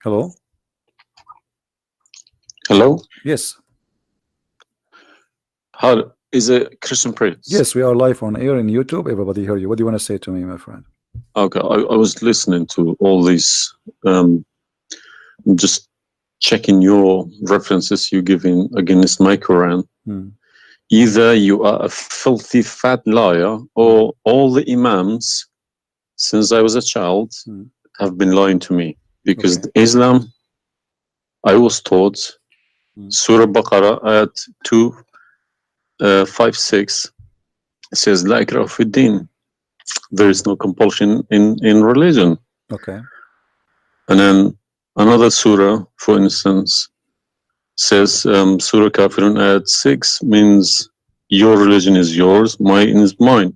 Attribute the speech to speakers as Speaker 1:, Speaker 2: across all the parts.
Speaker 1: Hello?
Speaker 2: Hello?
Speaker 1: Yes.
Speaker 2: How is a Christian Prince?
Speaker 1: Yes, we are live on air in YouTube. Everybody hear you. What do you want to say to me, my friend?
Speaker 2: Okay, I was listening to all these, just checking your references you giving against my Quran. Either you are a filthy fat liar, or all the imams since I was a child have been lying to me, because Islam, I was taught Surah Baqarah ayat 256 says La ikraha fi din. There is no compulsion in religion.
Speaker 1: Okay.
Speaker 2: And then another surah, for instance, says Surah Kafirun ayat 6 means your religion is yours, mine is mine.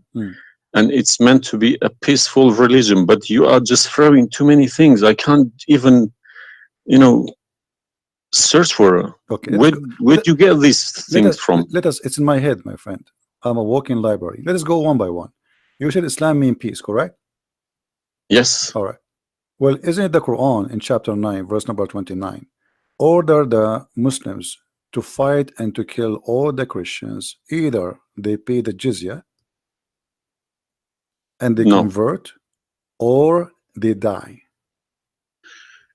Speaker 2: And it's meant to be a peaceful religion, but you are just throwing too many things. I can't even, search for it.
Speaker 1: Okay.
Speaker 2: Where'd you get these things from?
Speaker 1: It's in my head, my friend. I'm a walking library. Let us go one by one. You said Islam means peace, correct?
Speaker 2: Yes.
Speaker 1: All right. Well, isn't it the Quran in chapter 9, verse number 29, order the Muslims to fight and to kill all the Christians, either they pay the jizya and they convert, or they die?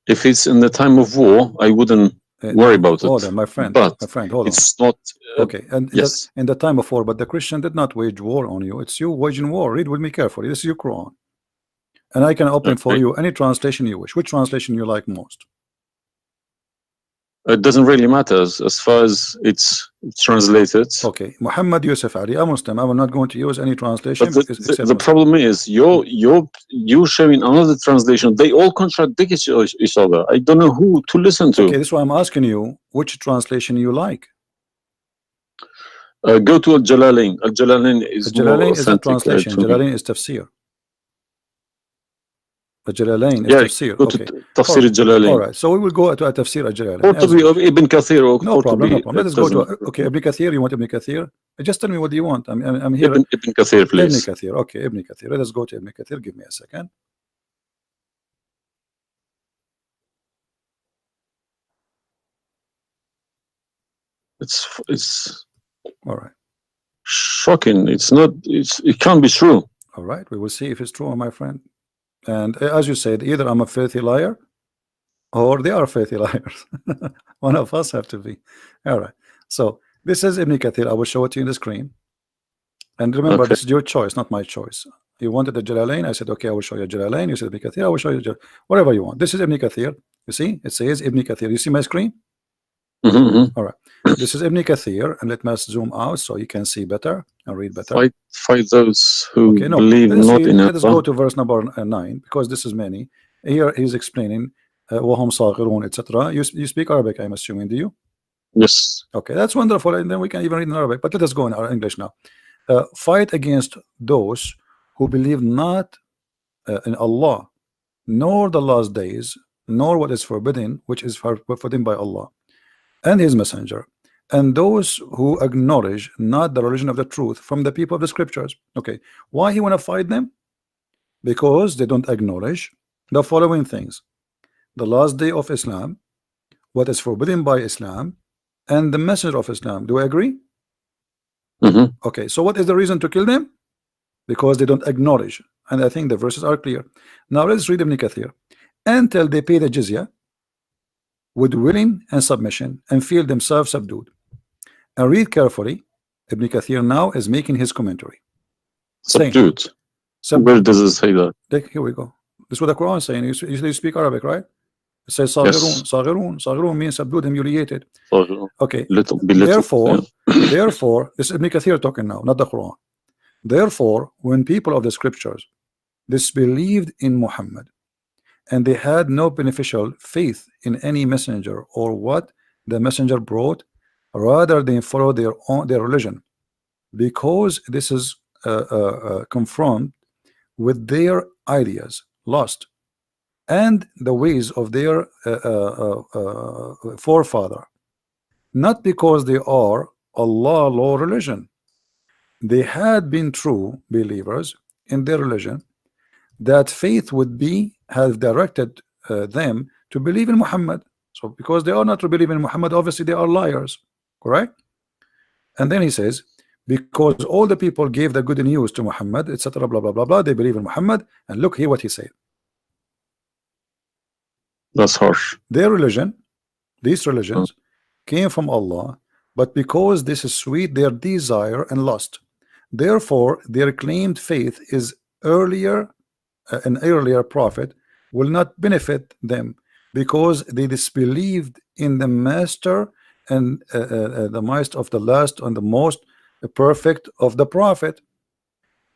Speaker 2: If it's in the time of war, I wouldn't worry about it.
Speaker 1: Hold on, my friend.
Speaker 2: But
Speaker 1: my friend, hold
Speaker 2: it's
Speaker 1: on.
Speaker 2: not.
Speaker 1: Okay, and
Speaker 2: yes,
Speaker 1: in the time of war, but the Christian did not wage war on you. It's you waging war. Read with me carefully. This is your Quran, and I can open for you any translation you wish. Which translation you like most?
Speaker 2: It doesn't really matter as far as it's translated.
Speaker 1: Okay, Muhammad Yusuf Ali, a Muslim. I will not going to use any translation.
Speaker 2: But the problem is you're showing another translation. They all contradict each other. I don't know who to listen to.
Speaker 1: Okay, this is why I'm asking you which translation you like.
Speaker 2: Go to Al-Jalalain. Al-Jalalain is
Speaker 1: Al-Jalalain is a translation. Jalalain is tafsir. Al-Jalalain is tafsir.
Speaker 2: Go to Tafsir Al-Jalalain.
Speaker 1: All right, so we will go to a tafsir Al-Jalalain.
Speaker 2: Qurtubi of Ibn Kathir.
Speaker 1: No problem, no problem. Let us go to okay, Ibn Kathir. You want Ibn Kathir? Just tell me what do you want. I'm here.
Speaker 2: Ibn Kathir, please.
Speaker 1: Ibn Kathir. Okay, Ibn Kathir. Let us go to Ibn Kathir. Give me a second.
Speaker 2: It's
Speaker 1: all right.
Speaker 2: Shocking. It can't be true.
Speaker 1: All right, we will see if it's true, my friend. And as you said, either I'm a filthy liar or they are filthy liars. One of us have to be. All right, so this is Ibn Kathir. I will show it to you in the screen, and remember, this is your choice, not my choice. You wanted the Jalalain, I said okay, I will show you Jalalain. You said Ibn Kathir, I will show you whatever you want. This is Ibn Kathir. You see, it says Ibn Kathir. You see my screen? All right, this is Ibn Kathir, and let me zoom out so you can see better and read better.
Speaker 2: Fight those who believe not in Allah.
Speaker 1: Let us go to verse number 9, because this is many. Here he's explaining وَهُمْ صَاغِرُونَ, etc. You speak Arabic, I'm assuming, do you?
Speaker 2: Yes.
Speaker 1: Okay, that's wonderful, and then we can even read in Arabic. But let us go in our English now. Fight against those who believe not in Allah, nor the last days, nor what is forbidden, which is forbidden by Allah and His Messenger, and those who acknowledge not the religion of the truth from the people of the scriptures. Okay, why he want to fight them? Because they don't acknowledge the following things: the last day of Islam, what is forbidden by Islam, and the messenger of Islam. Do I agree? Okay, so what is the reason to kill them? Because they don't acknowledge, and I think the verses are clear. Now let's read Ibn Kathir. Until they pay the jizya with willing and submission and feel themselves subdued. And read carefully. Ibn Kathir now is making his commentary.
Speaker 2: Subdued. Where does it say that?
Speaker 1: Here we go. This is what the Quran is saying. You speak Arabic, right? It says Saghirun. Saghirun. Saghirun means subdued, humiliated. Okay. Therefore, this is Ibn Kathir talking now, not the Quran. Therefore, when people of the scriptures disbelieved in Muhammad, and they had no beneficial faith in any messenger or what the messenger brought, rather than follow their religion, because this is confront with their ideas, lost, and the ways of their forefather, not because they are Allah law religion. They had been true believers in their religion, that faith would be have directed them to believe in Muhammad. So because they are not to believe in Muhammad, obviously they are liars, correct? And then he says, because all the people gave the good news to Muhammad, etc., blah blah blah blah, they believe in Muhammad. And look here what he said.
Speaker 2: That's harsh.
Speaker 1: Their religion, these religions, came from Allah, but because this is sweet, their desire and lust. Therefore, their claimed faith is earlier, an earlier prophet will not benefit them, because they disbelieved in the master and the master of the last and the most perfect of the prophet.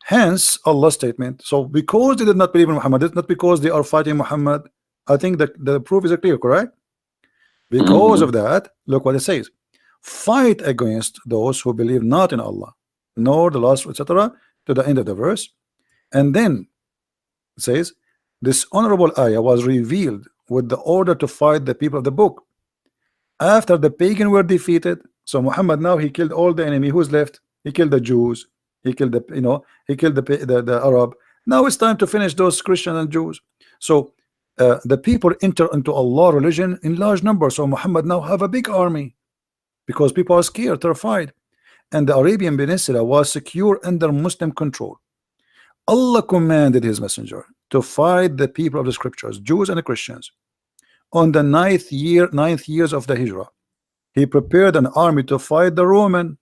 Speaker 1: Hence Allah's statement. So because they did not believe in Muhammad, it's not because they are fighting Muhammad. I think that the proof is clear, correct? Because of that, look what it says: fight against those who believe not in Allah nor the last, etc., to the end of the verse. And then it says this honorable ayah was revealed with the order to fight the people of the book after the pagan were defeated. So Muhammad now he killed all the enemy. Who's left? He killed the Jews, he killed the he killed the Arab. Now it's time to finish those Christians and Jews. So the people enter into Allah religion in large numbers. So Muhammad now have a big army because people are scared, terrified, and the Arabian Peninsula was secure under Muslim control. Allah commanded his messenger to fight the people of the scriptures, Jews and Christians. On the ninth years of the Hijrah, he prepared an army to fight the Roman.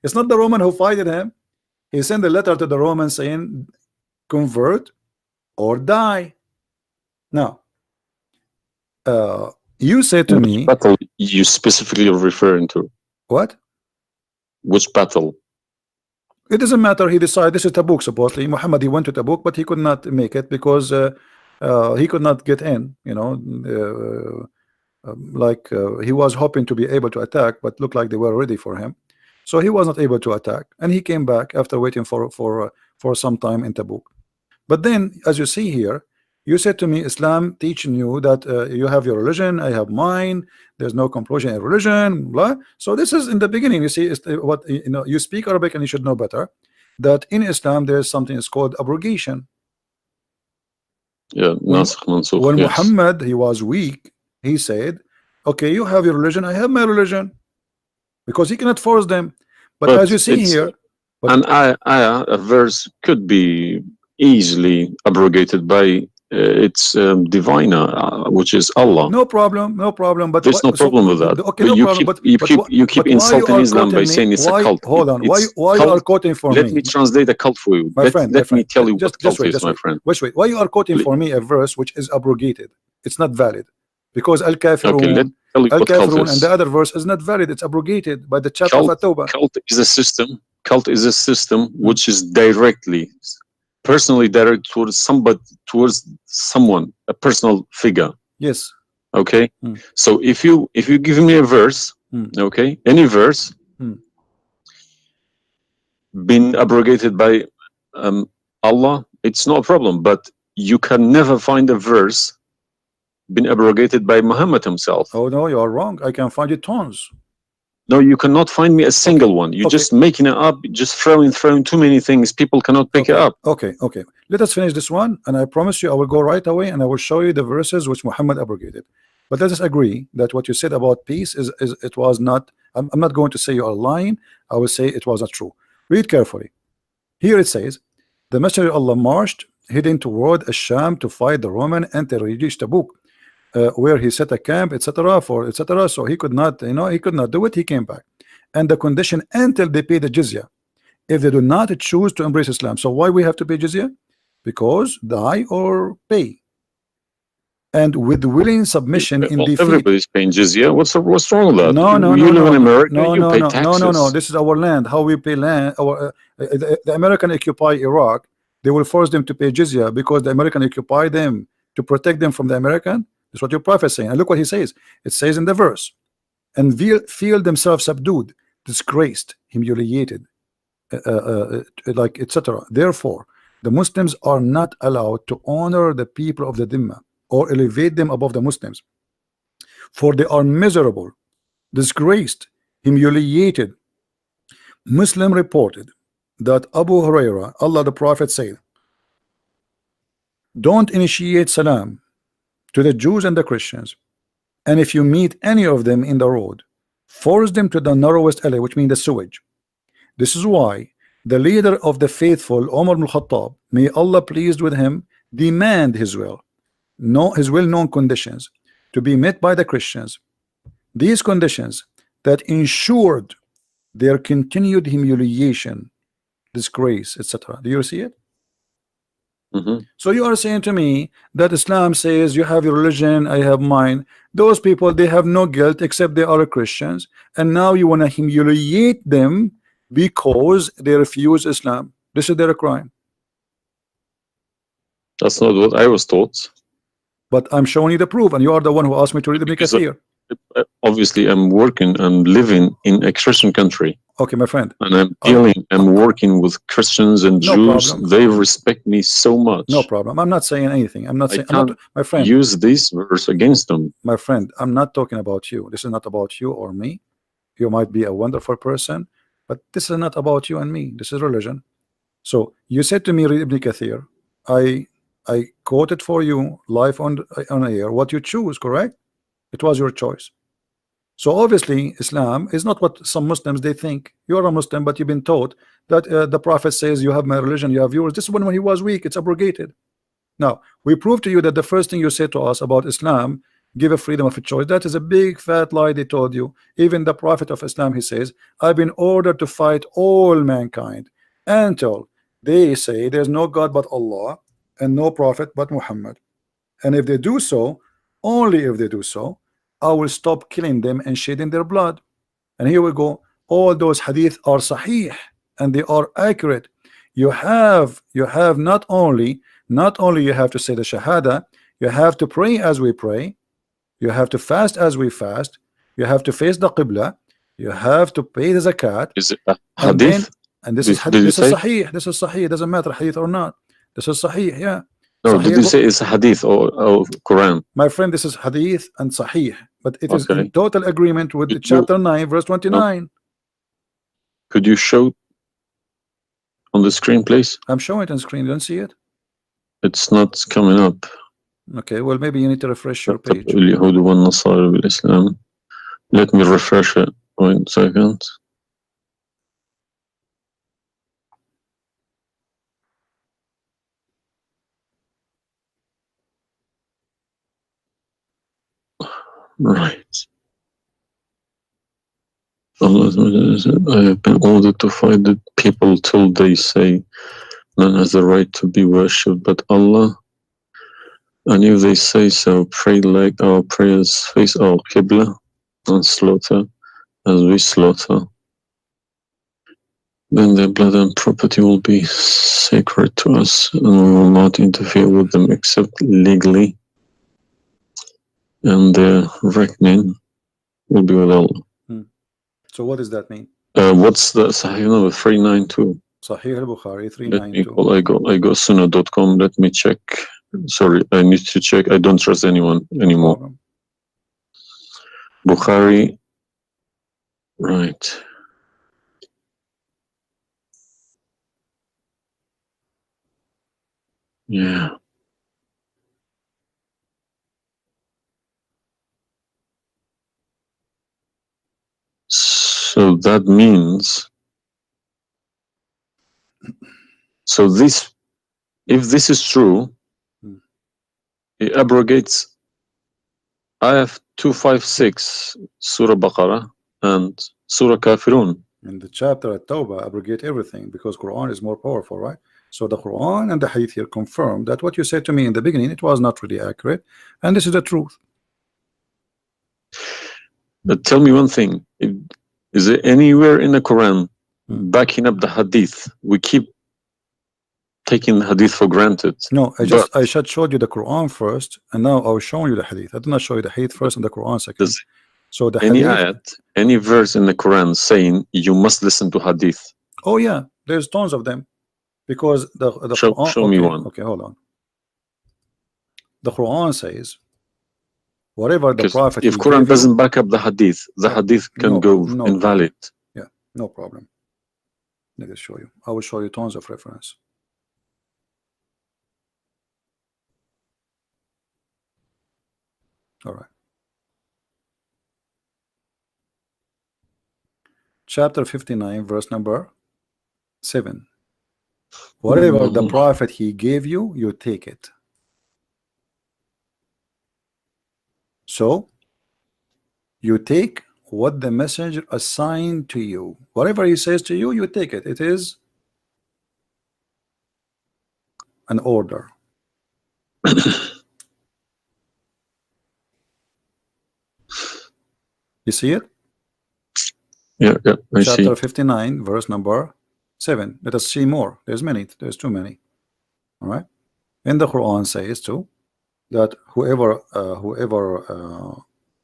Speaker 1: It's not the Roman who fighted him. He sent a letter to the Romans saying, convert or die. Now, you say to me,
Speaker 2: which battle you specifically are referring to?
Speaker 1: What?
Speaker 2: Which battle?
Speaker 1: It doesn't matter. He decided this is Tabuk. Supposedly, Muhammad, he went to Tabuk, but he could not make it because he could not get in. He was hoping to be able to attack, but looked like they were ready for him, so he was not able to attack, and he came back after waiting for some time in Tabuk. But then, as you see here, you said to me, Islam teaching you that you have your religion, I have mine. There's no compulsion in religion, blah. So this is in the beginning. You see, what you speak Arabic and you should know better that in Islam there is something is called abrogation.
Speaker 2: Yeah,
Speaker 1: when
Speaker 2: yes.
Speaker 1: Muhammad he was weak, he said, "Okay, you have your religion, I have my religion," because he cannot force them. But as you see here,
Speaker 2: a verse could be easily abrogated by its diviner, which is Allah.
Speaker 1: No problem, no problem. But
Speaker 2: there's no problem with that.
Speaker 1: Okay, no problem.
Speaker 2: You keep insulting Islam by saying it's a cult.
Speaker 1: Hold on. Why you are quoting for me?
Speaker 2: Let me translate a cult for you. Let me tell you what cult is, my friend.
Speaker 1: Wait. Why you are quoting for me a verse which is abrogated? It's not valid because Al-Kafirun, Al-Kafirun, and the other verse is not valid. It's abrogated by the chapter of At-Tawbah.
Speaker 2: Cult is a system. Cult is a system which is personally direct towards someone, a personal figure.
Speaker 1: Yes.
Speaker 2: Okay. So if you give me a verse, okay, any verse been abrogated by Allah, it's no problem. But you can never find a verse been abrogated by Muhammad himself.
Speaker 1: Oh no, you are wrong. I can find it tons.
Speaker 2: No, you cannot find me a single one. You're just making it up, just throwing too many things. People cannot pick it up.
Speaker 1: Okay. Let us finish this one, and I promise you I will go right away and I will show you the verses which Muhammad abrogated. But let us agree that what you said about peace is it was not. I'm not going to say you are lying. I will say it was not true. Read carefully. Here it says, the Messenger of Allah marched heading toward Asham to fight the Roman until he reached Tabuk, where he set a camp, etc. So he could not, he could not do it. He came back, and the condition until they pay the jizya. If they do not choose to embrace Islam, so why we have to pay jizya? Because die or pay. And with willing submission in defeat.
Speaker 2: Everybody's paying jizya. What's wrong with that?
Speaker 1: No.
Speaker 2: You live in America. You pay taxes.
Speaker 1: No. This is our land. How we pay land? The American occupy Iraq. They will force them to pay jizya because the American occupy them to protect them from the American. That's what your prophet is saying. And look what he says. It says in the verse, and feel themselves subdued, disgraced, humiliated, like etc. Therefore, the Muslims are not allowed to honor the people of the Dhimma or elevate them above the Muslims, for they are miserable, disgraced, humiliated. Muslim reported that Abu Huraira, Allah the Prophet said, don't initiate salam to the Jews and the Christians, and if you meet any of them in the road, force them to the narrowest alley, which means the sewage. This is why the leader of the faithful, Umar ibn Khattab, may Allah pleased with him, demand his well-known conditions to be met by the Christians. These conditions that ensured their continued humiliation, disgrace, etc. Do you see it? So you are saying to me that Islam says you have your religion, I have mine. Those people, they have no guilt except they are Christians, and now you want to humiliate them because they refuse Islam. This is their crime.
Speaker 2: That's not what I was taught.
Speaker 1: But I'm showing you the proof, and you are the one who asked me to read Ibn Kathir.
Speaker 2: Obviously, I'm working and living in a Christian country.
Speaker 1: Okay, my friend.
Speaker 2: And I'm working with Christians and Jews.
Speaker 1: Problem.
Speaker 2: They respect me so much.
Speaker 1: No problem. I'm not saying anything. I'm not saying. My friend.
Speaker 2: Use this verse against them.
Speaker 1: My friend, I'm not talking about you. This is not about you or me. You might be a wonderful person, but this is not about you and me. This is religion. So you said to me, read Ibn Kathir. I quoted for you live on air what you choose, correct? It was your choice. So obviously Islam is not what some Muslims they think. You're a Muslim, but you've been taught that the Prophet says you have my religion, you have yours. This is when he was weak, it's abrogated. Now we prove to you that the first thing you said to us about Islam, give a freedom of a choice, that is a big fat lie they told you. Even the Prophet of Islam, he says, I've been ordered to fight all mankind until they say there's no God but Allah and no prophet but Muhammad, and if they do so, only if they do so, I will stop killing them and shedding their blood. And here we go. All those hadith are sahih and they are accurate. You have not only you have to say the shahada, you have to pray as we pray, you have to fast as we fast, you have to face the qibla, you have to pay the zakat.
Speaker 2: Is it a hadith?
Speaker 1: And this is sahih. This is sahih. It doesn't matter hadith or not. This is sahih. Yeah.
Speaker 2: No,
Speaker 1: Sahih,
Speaker 2: did you say it's a hadith or Quran?
Speaker 1: My friend, this is hadith and sahih, but it is in total agreement with chapter 9 verse 29.
Speaker 2: No. Could you show on the screen, please?
Speaker 1: I'm showing it on screen. You don't see it?
Speaker 2: It's not coming up.
Speaker 1: Okay, well maybe you need to refresh your page.
Speaker 2: Let me refresh it. 1 second. Right. Allah said, I have been ordered to fight the people till they say none has the right to be worshipped but Allah, and if they say so, pray like our prayers, face our Qibla, and slaughter as we slaughter. Then their blood and property will be sacred to us, and we will not interfere with them except legally, and their reckoning will be with Allah.
Speaker 1: So what does that mean?
Speaker 2: What's the Sahih number? 392.
Speaker 1: Sahih al-Bukhari 392.
Speaker 2: I go sunnah.com. Let me check. Sorry, I need to check. I don't trust anyone anymore. Bukhari. Right. Yeah. So that means, so this, if this is true, it abrogates Ayah 256, Surah Baqarah, and Surah Kafirun.
Speaker 1: In the chapter at Tawbah, abrogate everything because Quran is more powerful, right? So the Quran and the Hadith here confirm that what you said to me in the beginning, it was not really accurate, and this is the truth.
Speaker 2: But tell me one thing. Is there anywhere in the Quran backing up the Hadith? We keep taking the Hadith for granted.
Speaker 1: No, I just showed you the Quran first, and now I was showing you the Hadith. I did not show you the Hadith first and the Quran second. So the
Speaker 2: any
Speaker 1: Hadith,
Speaker 2: ayat, any verse in the Quran saying you must listen to Hadith?
Speaker 1: Oh yeah, there's tons of them, because the Quran.
Speaker 2: Show me one.
Speaker 1: Okay, hold on. The Quran says, whatever the Prophet.
Speaker 2: If Quran doesn't back up the Hadith can go invalid.
Speaker 1: Yeah, no problem. Let me show you. I will show you tons of reference. All right. Chapter 59, verse number 7. Whatever the prophet he gave you, you take it. So you take what the messenger assigned to you. Whatever he says to you, you take it. It is an order. You see it?
Speaker 2: Yeah, I see.
Speaker 1: Chapter 59, verse number 7. Let us see more. There's many. There's too many. All right. And the Quran says too that whoever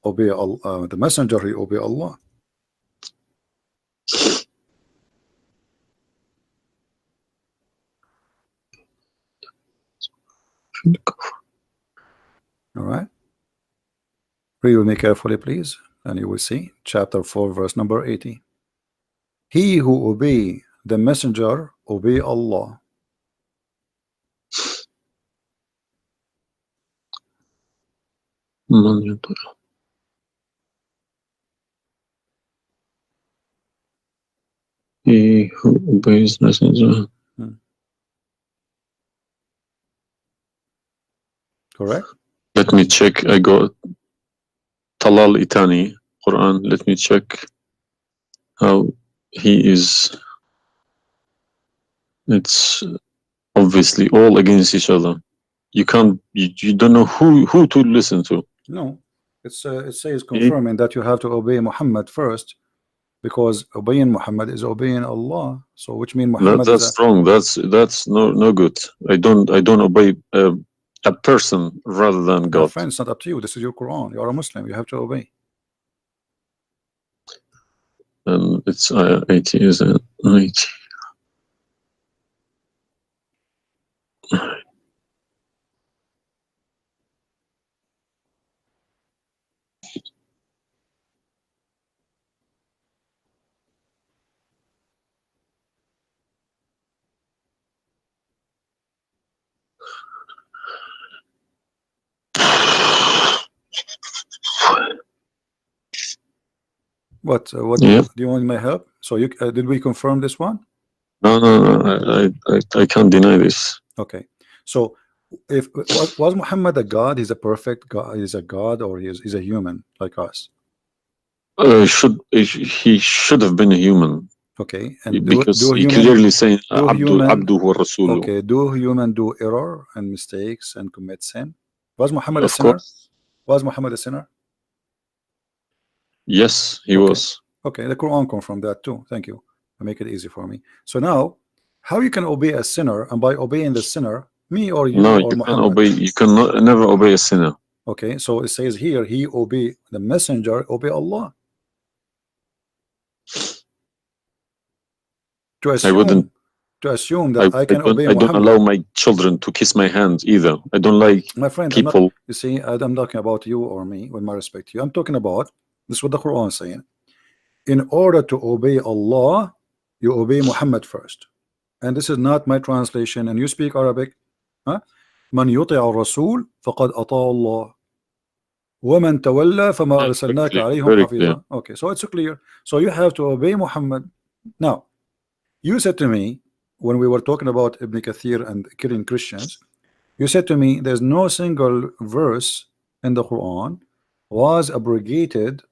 Speaker 1: obey the messenger, he obey Allah. All right. Read with me carefully, please, and you will see chapter 4, verse number 80. He who obey the messenger obey Allah.
Speaker 2: He who obeys messenger.
Speaker 1: Correct.
Speaker 2: Let me check. I got Talal Itani Quran. Let me check how he is. It's obviously all against each other. You can't. You don't know who to listen to.
Speaker 1: No, it says confirming that you have to obey Muhammad first, because obeying Muhammad is obeying Allah. So which means Muhammad
Speaker 2: that's wrong. That's no good. I don't obey a person rather than God.
Speaker 1: My friend, it's not up to you. This is your Quran. You are a Muslim. You have to obey.
Speaker 2: And it's 80, isn't it? 80.
Speaker 1: What
Speaker 2: Yeah.
Speaker 1: do you want my help? So you did we confirm this one?
Speaker 2: No. I can't deny this.
Speaker 1: Okay. So if was Muhammad a god? He's a perfect god. He's a god, or he's a human like us?
Speaker 2: He should have been a human.
Speaker 1: Okay. And
Speaker 2: because he clearly saying Abduhu wa Rasuluhu.
Speaker 1: Okay. Do human do error and mistakes and commit sin? Was Muhammad a
Speaker 2: Of
Speaker 1: sinner?
Speaker 2: course.
Speaker 1: Was Muhammad a sinner?
Speaker 2: Yes, he was.
Speaker 1: Okay, the Quran confirmed that too. Thank you. Make it easy for me. So now, how you can obey a sinner, and by obeying the sinner, me or you
Speaker 2: No,
Speaker 1: or
Speaker 2: you
Speaker 1: Muhammad?
Speaker 2: can obey. You cannot never obey a sinner.
Speaker 1: Okay, so it says here, he obey the messenger, obey Allah. To assume that I can obey Muhammad.
Speaker 2: I don't allow my children to kiss my hand either. I don't like
Speaker 1: my friend,
Speaker 2: people.
Speaker 1: You see, I'm talking about you or me, with my respect to you. I'm talking about this is what the Quran is saying. In order to obey Allah, you obey Muhammad first. And this is not my translation. And you speak Arabic. Man yuti'a ar-rasul faqad ata'a Allah. وَمَنْ تَوَلَّى فَمَا أَرْسَلْنَاكَ عَلَيْهِمْ حَفِيظًا. Okay, so it's clear. So you have to obey Muhammad. Now, you said to me, when we were talking about Ibn Kathir and killing Christians, you said to me, there's no single verse in the Quran was abrogated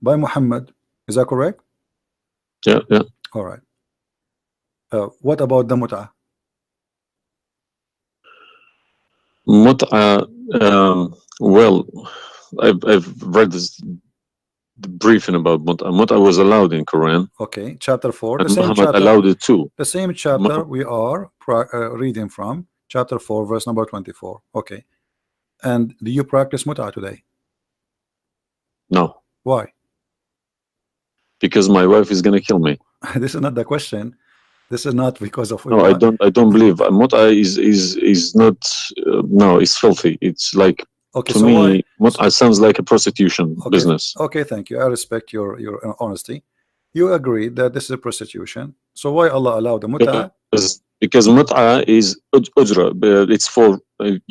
Speaker 1: by Muhammad. Is that correct?
Speaker 2: Yeah.
Speaker 1: All right. What about the mut'ah?
Speaker 2: Mut'ah, well, I've read this briefing about mut'ah. Mut'ah was allowed in Quran.
Speaker 1: Okay, chapter 4.
Speaker 2: And Muhammad allowed it too.
Speaker 1: The same chapter we are reading from, chapter 4, verse number 24. Okay. And do you practice mut'ah today?
Speaker 2: No.
Speaker 1: Why?
Speaker 2: Because my wife is gonna kill me.
Speaker 1: This is not the question. This is not because of.
Speaker 2: No, I don't believe mut'ah is not. No, it's filthy. It's like,
Speaker 1: okay,
Speaker 2: to
Speaker 1: so
Speaker 2: me, mut'ah sounds like a prostitution business.
Speaker 1: Okay, thank you. I respect your honesty. You agree that this is a prostitution. So why Allah allowed the mut'ah?
Speaker 2: because mut'a is ujra, it's for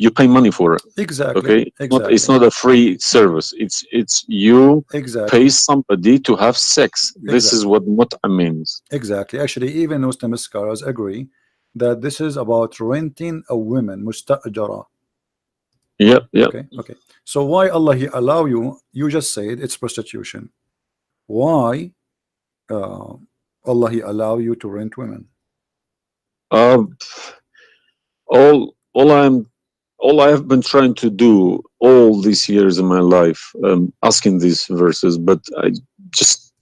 Speaker 2: you pay money for it.
Speaker 1: Exactly.
Speaker 2: Okay,
Speaker 1: Exactly.
Speaker 2: it's not a free service. It's you
Speaker 1: Exactly.
Speaker 2: pay somebody to have sex. This is what mut'a means.
Speaker 1: Exactly. Actually, even Muslim scholars agree that this is about renting a woman, musta'jara.
Speaker 2: Yeah, yeah.
Speaker 1: Okay, okay. So why Allah He allow you? You just said it's prostitution. Why Allah He allow you to rent women?
Speaker 2: All I have been trying to do all these years in my life, asking these verses, but I just,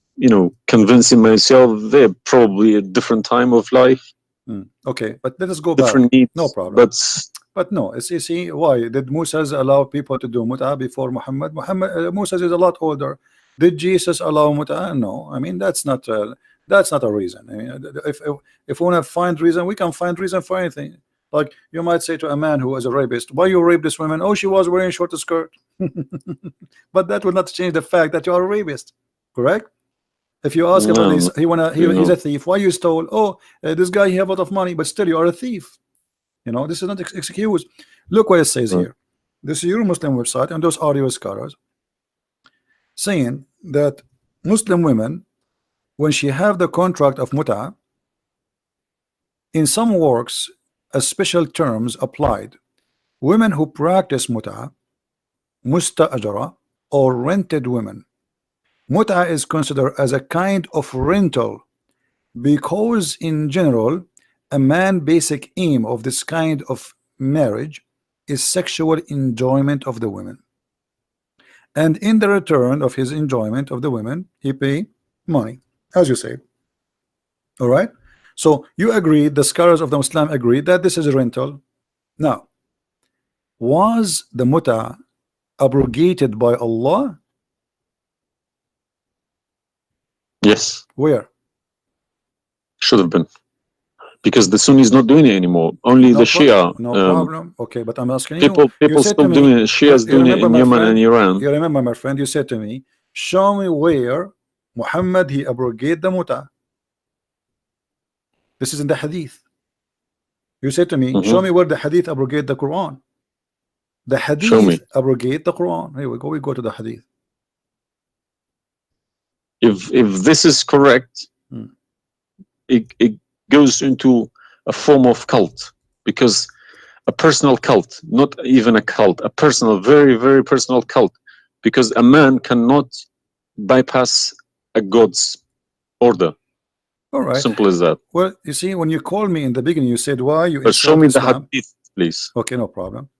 Speaker 2: convincing myself they're probably a different time of life,
Speaker 1: Okay, but let us go
Speaker 2: different
Speaker 1: back.
Speaker 2: needs.
Speaker 1: No problem.
Speaker 2: But
Speaker 1: no, see, why did Moses allow people to do mut'a before Muhammad? Moses is a lot older. Did Jesus allow mut'a? No, I mean that's not a reason. I mean, if we want to find reason, we can find reason for anything. Like you might say to a man who was a rapist, why you rape this woman? Oh, she was wearing a short skirt. But that will not change the fact that you are a rapist, correct? If you ask about this, he's a thief. Why you stole? Oh, this guy he have a lot of money, but still you are a thief. This is not excuse. Look what it says here. This is your Muslim website, and those are your scholars saying that Muslim women, when she have the contract of mut'a, in some works, a special terms applied. Women who practice mut'a, musta'jara, or rented women. Mut'a is considered as a kind of rental because, in general, a man's basic aim of this kind of marriage is sexual enjoyment of the women, and in the return of his enjoyment of the women, he pay money, as you say. All right. So you agree, the scholars of the Muslim agree that this is a rental. Now, was the mut'a abrogated by Allah?
Speaker 2: Yes.
Speaker 1: Where?
Speaker 2: Should have been, because the Sunni is not doing it anymore. Only the Shia.
Speaker 1: No problem. Okay, but I'm asking
Speaker 2: people still doing it. Shia's doing it in Yemen and Iran.
Speaker 1: You remember, my friend, you said to me, show me where Muhammad he abrogated the mut'a. This is in the hadith. You said to me, show me where the hadith abrogate the Quran. The hadith abrogate the Quran. Here we go. We go to the hadith.
Speaker 2: If this is correct, it goes into a form of cult, because a personal cult, not even a cult, a personal, very, very personal cult, because a man cannot bypass a God's order.
Speaker 1: All right.
Speaker 2: Simple as that.
Speaker 1: Well, you see, when you called me in the beginning, you said, why you
Speaker 2: but show me the hadith, please.
Speaker 1: Okay, no problem.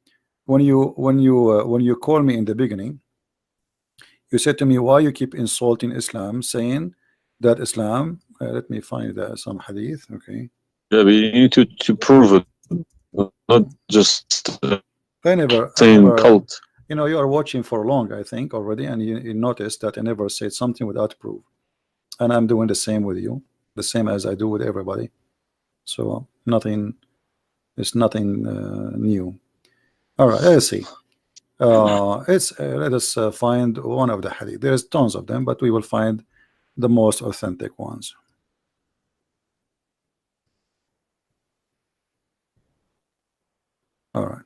Speaker 1: When you call me in the beginning, you said to me, why you keep insulting Islam, saying that Islam, let me find some hadith. Okay.
Speaker 2: Yeah, but you need to prove it, not just
Speaker 1: saying
Speaker 2: cult.
Speaker 1: You are watching for long, I think, already, and you noticed that I never said something without proof, and I'm doing the same with you, the same as I do with everybody. So it's nothing new. All right, let's see. Let us find one of the hadith. There's tons of them, but we will find the most authentic ones. All right.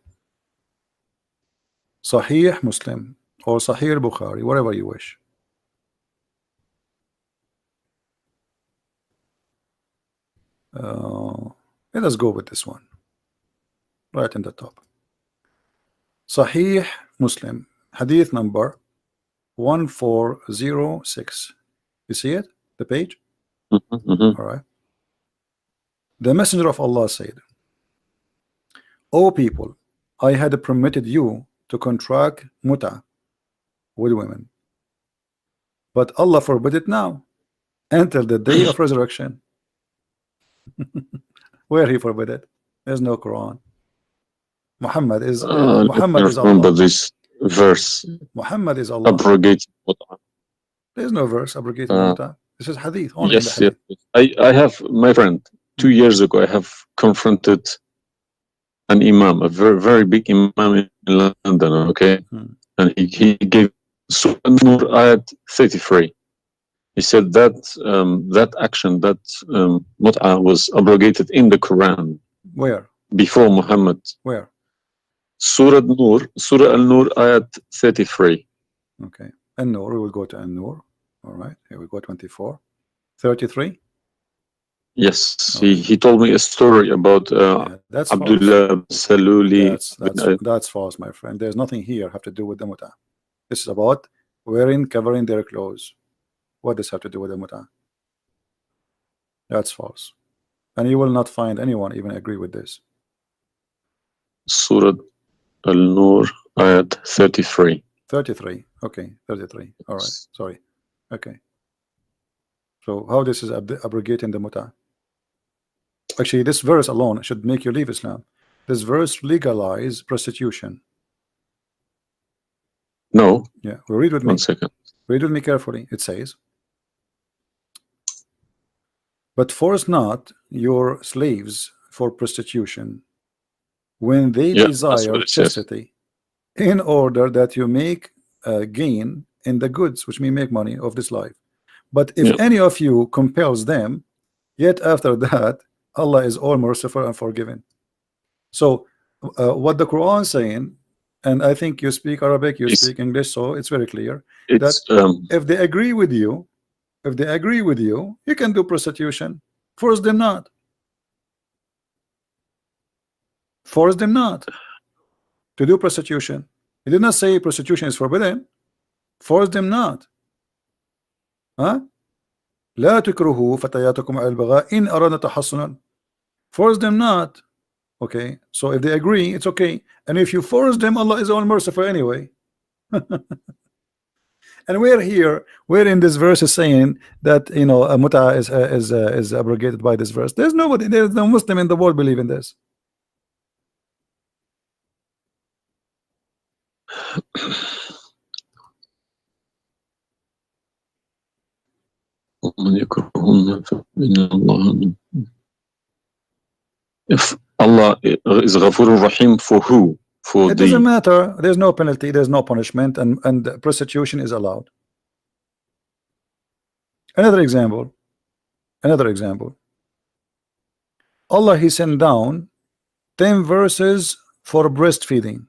Speaker 1: Sahih Muslim or Sahih Bukhari, whatever you wish. Let us go with this one right in the top. Sahih Muslim, hadith number 1406. You see it, the page? All right. The Messenger of Allah said, O people, I had permitted you to contract mut'a with women, but Allah forbid it now until the day of resurrection. Where he forbid it? There's no Quran. Muhammad is Allah.
Speaker 2: This verse.
Speaker 1: Muhammad is Allah.
Speaker 2: Abrogated mut'a.
Speaker 1: There's no verse abrogating mut'a. This is hadith. Only
Speaker 2: yes,
Speaker 1: hadith.
Speaker 2: yes. I have, my friend, 2 years ago, I have confronted an imam, a very, very big imam in London, okay? And he gave Surah An-Nur ayat 33. He said that that action, that mut'a was abrogated in the Quran.
Speaker 1: Where?
Speaker 2: before Muhammad.
Speaker 1: Where?
Speaker 2: Surah Al-Nur, ayat 33.
Speaker 1: Okay. An-Nur, we will go to An-Nur. All right, here we go, 24. 33?
Speaker 2: Yes,
Speaker 1: All right.
Speaker 2: he told me a story about
Speaker 1: Yeah, that's false.
Speaker 2: Abdullah Saluli.
Speaker 1: That's false, my friend. There's nothing here have to do with the muta. This is about covering their clothes. What does have to do with the muta? That's false. And you will not find anyone even agree with this.
Speaker 2: Surah Al-Nur, ayat 33.
Speaker 1: 33. Okay, 33. All right. Sorry. Okay. So how this is abrogating the muta? Actually, this verse alone should make you leave Islam. This verse legalize prostitution.
Speaker 2: No.
Speaker 1: Yeah. Well, read with me.
Speaker 2: 1 second.
Speaker 1: Read with me carefully. It says, "But force not your slaves for prostitution when they desire chastity, in order that you make gain in the goods," which mean make money, "of this life. But if any of you compels them, yet after that Allah is all merciful and forgiving." So what the Quran is saying, and I think you speak Arabic, you speak English, so it's very clear that if they agree with you, you can do prostitution. Force them not. Force them not to do prostitution. He did not say prostitution is forbidden. Force them not. Huh? لا تكرهوا فتياتكم على البغاء إن أردنا تحصنا. Force them not. Okay, so if they agree, it's okay. And if you force them, Allah is all merciful anyway. And we're in this verse is saying that, you know, a muta is abrogated by this verse. There's no Muslim in the world believe in this.
Speaker 2: If Allah is Ghafur Rahim, for who? For
Speaker 1: it doesn't matter. There's no penalty, there's no punishment, and prostitution is allowed. Another example. Allah, he sent down 10 verses for breastfeeding.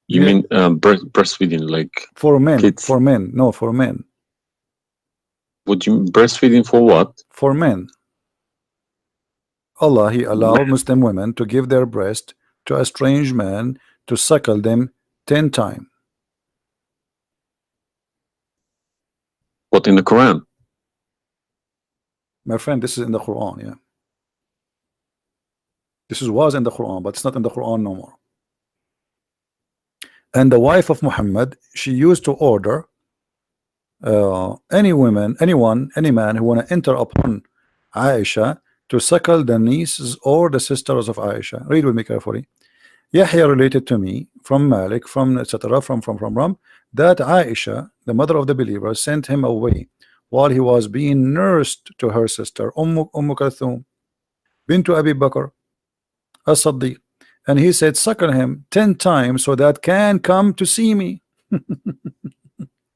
Speaker 2: You mean breastfeeding, like
Speaker 1: for men?
Speaker 2: Kids.
Speaker 1: For men, no, for men.
Speaker 2: Would you breastfeeding for what?
Speaker 1: For men. Allah, he allowed Muslim women to give their breast to a strange man to suckle them 10 times.
Speaker 2: What, in the Quran?
Speaker 1: My friend, this is in the Quran, yeah. This was in the Quran, but it's not in the Quran no more. And the wife of Muhammad, she used to order any man who want to enter upon Aisha to suckle the nieces or the sisters of Aisha. Read with me carefully. Yahya related to me from Malik, from etc. from that Aisha, the mother of the believer, sent him away while he was being nursed to her sister Kulthum bint Abi Bakr as-Siddiq, and he said, suckle him 10 times so that can come to see me.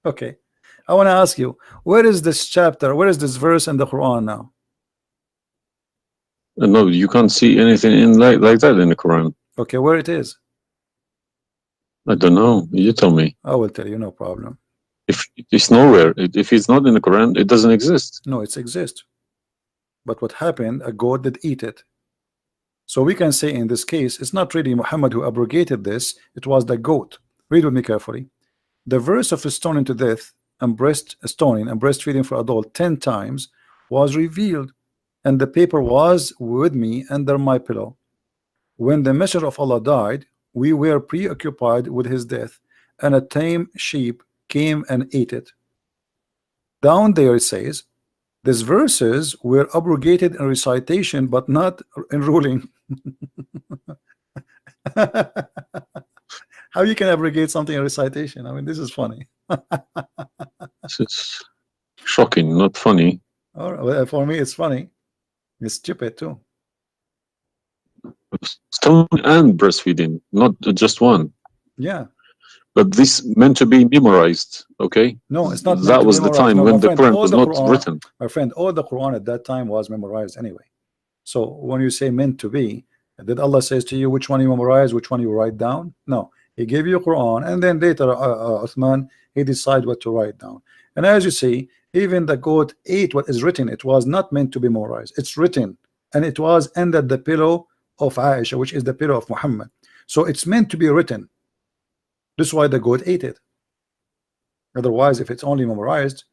Speaker 1: Okay, I want to ask you, where is this chapter, where is this verse in the Quran now?
Speaker 2: No, you can't see anything in like that in the Quran.
Speaker 1: Okay, where it is?
Speaker 2: I don't know. You tell me.
Speaker 1: I will tell you, no problem.
Speaker 2: If it's nowhere, if it's not in the Quran, it doesn't exist.
Speaker 1: No, it exists. But what happened? A goat did eat it. So we can say in this case, it's not really Muhammad who abrogated this, it was the goat. Read with me carefully. The verse of stoning to death and stoning and breastfeeding for adult 10 times was revealed, and the paper was with me under my pillow. When the messenger of Allah died, we were preoccupied with his death, and a tame sheep came and ate it. Down there it says, these verses were abrogated in recitation, but not in ruling. How you can abrogate something in recitation? I mean, this is funny.
Speaker 2: It's shocking, not funny.
Speaker 1: All right, well, for me, it's funny. It's stupid too.
Speaker 2: Stoning and breastfeeding, not just one.
Speaker 1: Yeah.
Speaker 2: But this meant to be memorized, okay?
Speaker 1: No, it's not meant
Speaker 2: That
Speaker 1: to
Speaker 2: was the
Speaker 1: memorize.
Speaker 2: time
Speaker 1: No,
Speaker 2: when
Speaker 1: my
Speaker 2: the
Speaker 1: friend,
Speaker 2: Quran
Speaker 1: all
Speaker 2: was
Speaker 1: the
Speaker 2: not
Speaker 1: Quran,
Speaker 2: written.
Speaker 1: my friend, all the Quran at that time was memorized anyway. So when you say meant to be, did Allah says to you which one you memorize, which one you write down? No, He gave you Quran, and then later Uthman, he decided what to write down. And as you see, even the goat ate what is written. It was not meant to be memorized. It's written, and it was under the pillow of Aisha, which is the pillow of Muhammad. So it's meant to be written. This is why the goat ate it. Otherwise, if it's only memorized,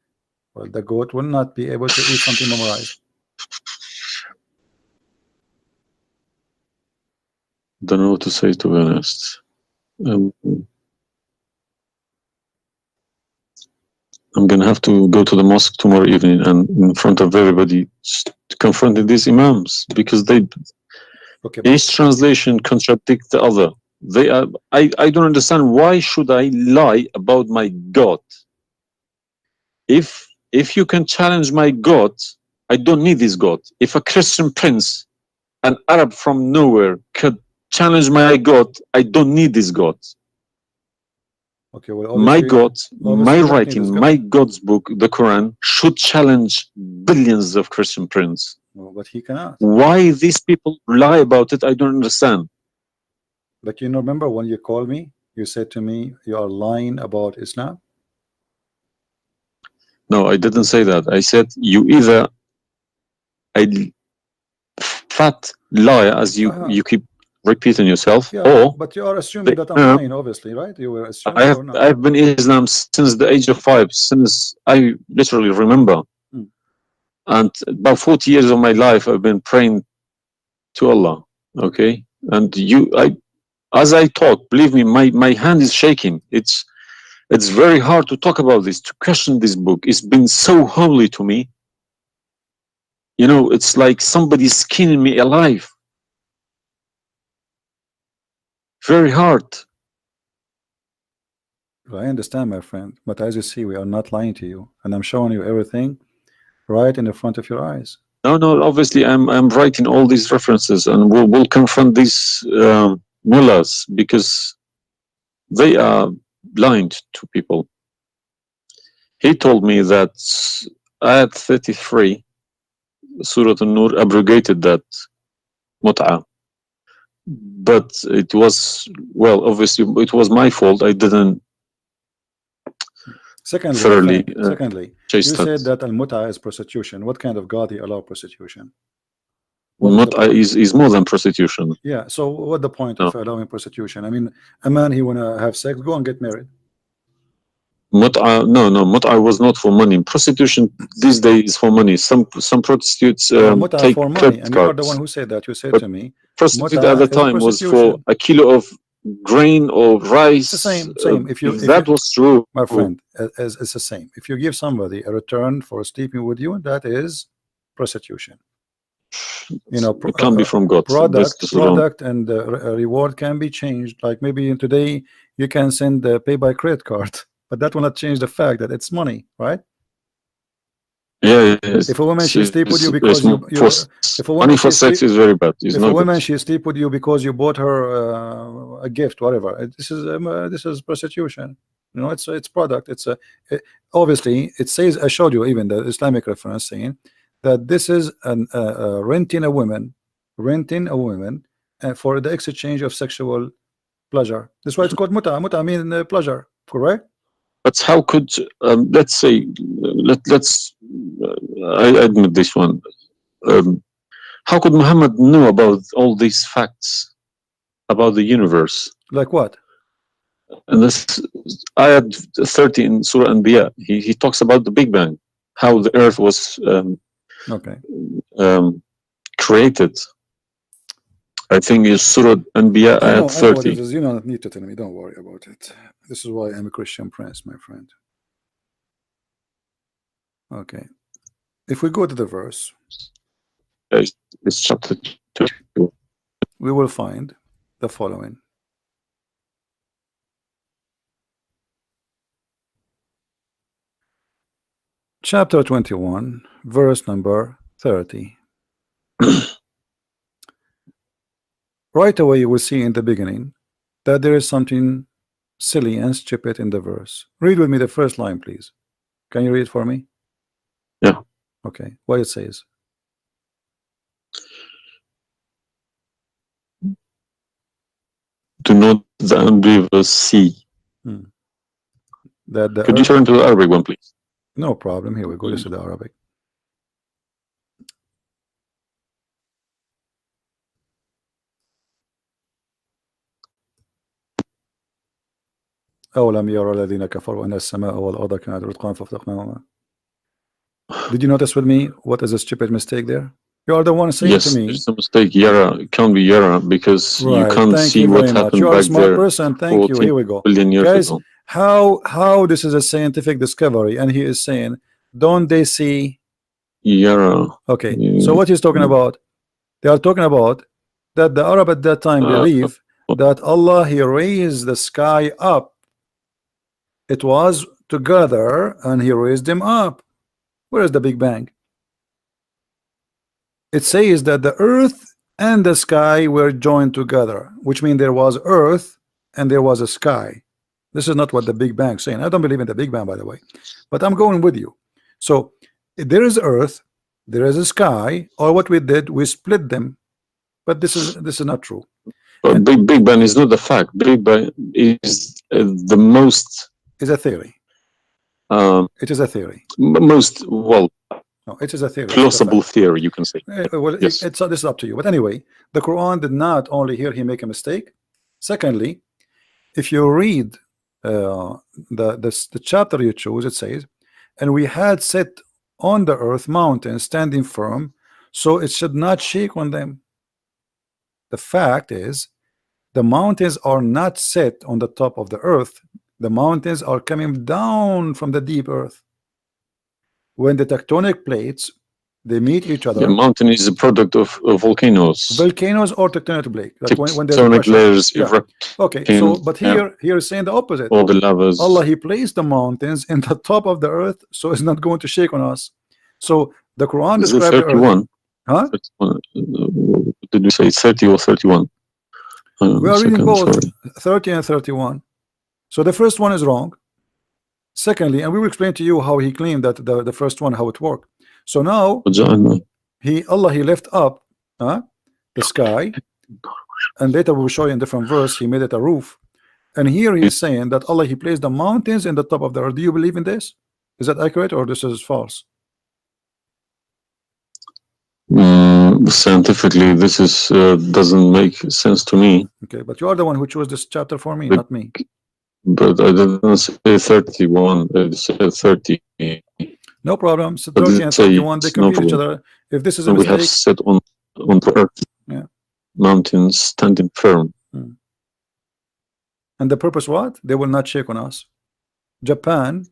Speaker 1: well, the goat will not be able to eat something memorized.
Speaker 2: Don't know what to say, to be honest. I'm gonna have to go to the mosque tomorrow evening and in front of everybody confront these imams, because they each translation contradicts the other. They are. I don't understand, why should I lie about my God? If you can challenge my God, I don't need this God. If a Christian prince, an Arab from nowhere, could challenge my God, I don't need this God.
Speaker 1: Okay, well,
Speaker 2: my God, my
Speaker 1: God
Speaker 2: writing, my God's book, the Quran, should challenge billions of Christian princes.
Speaker 1: Well, but he cannot.
Speaker 2: Why these people lie about it, I don't understand.
Speaker 1: But you know, remember when you called me, you said to me, you are lying about Islam?
Speaker 2: No, I didn't say that. I said you either a fat liar, as you keep repeating yourself, or
Speaker 1: but you are assuming that I'm lying, obviously, right? You were assuming or not?
Speaker 2: I've been Islam since the age of 5, since I literally remember. And about 40 years of my life I've been praying to Allah. Okay, and as I talk, believe me, my hand is shaking. It's very hard to talk about this, to question this book. It's been so holy to me. You know, it's like somebody's skinning me alive. Very hard.
Speaker 1: I understand, my friend, but as you see, we are not lying to you, and I'm showing you everything right in the front of your eyes.
Speaker 2: No, obviously I'm writing all these references, and we'll confront these mullahs, because they are blind to people. He told me that Ayat 33, Surah An-Nur, abrogated that mut'ah. But it was, well, obviously it was my fault. I didn't thoroughly
Speaker 1: you said that al-mut'ah is prostitution. What kind of God he allow prostitution?
Speaker 2: Mut'ah is more than prostitution.
Speaker 1: Yeah, so what the point of allowing prostitution? I mean, a man, he wanna have sex, go and get married.
Speaker 2: Mut'ah, no, mut'ah was not for money. Prostitution these days is for money. Some prostitutes take
Speaker 1: for money,
Speaker 2: credit
Speaker 1: and you are the
Speaker 2: cards.
Speaker 1: one who said that. You said
Speaker 2: But
Speaker 1: to me,
Speaker 2: prostitute at the time was for a kilo of grain or rice.
Speaker 1: It's the same. If
Speaker 2: that was true,
Speaker 1: my friend, it's the same. If you give somebody a return for sleeping with you, that is prostitution. You know,
Speaker 2: it can't be from God.
Speaker 1: Product and reward can be changed. Like maybe today you can send pay by credit card, but that will not change the fact that it's money, right?
Speaker 2: Yeah.
Speaker 1: If a woman she sleep with you because if a woman
Speaker 2: money for sex is very bad.
Speaker 1: If a woman she sleep with you because you bought her a gift, whatever, this is prostitution. You know, it's product. Obviously it says, I showed you even the Islamic reference saying that this is renting a woman for the exchange of sexual pleasure. That's why it's called muta mean pleasure, correct?
Speaker 2: But how could let's say let's I admit this one. How could Muhammad know about all these facts about the universe?
Speaker 1: Like what?
Speaker 2: And this ayat 30 in Surah Anbiya, he talks about the Big Bang, how the earth was created. I think it's Surah Anbiya ayat 30.
Speaker 1: You don't need to tell me, don't worry about it. This is why I'm a Christian prince, my friend. Okay, if we go to the verse,
Speaker 2: it's chapter 2,
Speaker 1: we will find the following. Chapter 21, verse number 30. Right away you will see in the beginning that there is something silly and stupid in the verse. Read with me the first line, please. Can you read it for me?
Speaker 2: Yeah.
Speaker 1: Okay. What it says?
Speaker 2: Do not the unbelievers see?
Speaker 1: That the
Speaker 2: Could you turn to the Arabic one, please?
Speaker 1: No problem. Here we go. This is the Arabic. أولم يرى الذين كفروا أن السماء والأرض كانت رتقا ففتقناهما. Did you notice with me what is a stupid mistake there? You are the one saying
Speaker 2: Yes,
Speaker 1: to me.
Speaker 2: there's a mistake. Yara, it can't be Yara because you
Speaker 1: Right.
Speaker 2: can't
Speaker 1: Thank
Speaker 2: see
Speaker 1: you
Speaker 2: what
Speaker 1: very much.
Speaker 2: happened
Speaker 1: You are a
Speaker 2: back
Speaker 1: smart
Speaker 2: there
Speaker 1: person. Thank you.
Speaker 2: 14
Speaker 1: Here we go.
Speaker 2: billion years
Speaker 1: Guys,
Speaker 2: ago.
Speaker 1: how this is a scientific discovery, and he is saying, don't they see?
Speaker 2: Yara.
Speaker 1: Okay. So what he's talking about? They are talking about that the Arab at that time believe that Allah, he raised the sky up. It was together and he raised them up. Where is the Big Bang? It says that the earth and the sky were joined together, which means there was earth and there was a sky. This is not what the Big Bang is saying. I don't believe in the Big Bang, by the way, but I'm going with you. So there is earth, there is a sky, or what we did, we split them. But this is not true.
Speaker 2: But Big Bang is not the fact. Big Bang is the most.
Speaker 1: Is a theory. It is a theory.
Speaker 2: Most, well,
Speaker 1: no, it is a theory.
Speaker 2: plausible theory, you can say.
Speaker 1: Well,
Speaker 2: yes.
Speaker 1: This is up to you. But anyway, the Quran did not only here he make a mistake. Secondly, if you read the chapter you choose, it says, and we had set on the earth mountains standing firm, so it should not shake on them. The fact is, the mountains are not set on the top of the earth. The mountains are coming down from the deep earth. When the tectonic plates, they meet each other.
Speaker 2: The mountain is a product of volcanoes.
Speaker 1: Volcanoes or tectonic plate. Like when there's
Speaker 2: tectonic layers.
Speaker 1: Yeah. Okay, so but here is saying the opposite.
Speaker 2: All the lavas.
Speaker 1: Allah, he placed the mountains in the top of the earth, so it's not going to shake on us. So the Quran
Speaker 2: is it
Speaker 1: describes
Speaker 2: 31?
Speaker 1: Huh?
Speaker 2: 31. Did we say 30 or 31?
Speaker 1: We are reading both 30 and 31. So the first one is wrong. Secondly, and we will explain to you how he claimed that the first one, how it worked. So now Allah he left up the sky, and later we will show you in different verse he made it a roof. And here he is saying that Allah he placed the mountains in the top of the earth. Do you believe in this? Is that accurate or this is false?
Speaker 2: Scientifically, this is doesn't make sense to me.
Speaker 1: Okay, but you are the one who chose this chapter for me, not me.
Speaker 2: But I didn't say 31. I said 30.
Speaker 1: No problem. So 30 and 31, they complete each other. If this is a mistake,
Speaker 2: we have set on the earth.
Speaker 1: Yeah.
Speaker 2: Mountains standing firm.
Speaker 1: And the purpose what? They will not shake on us. Japan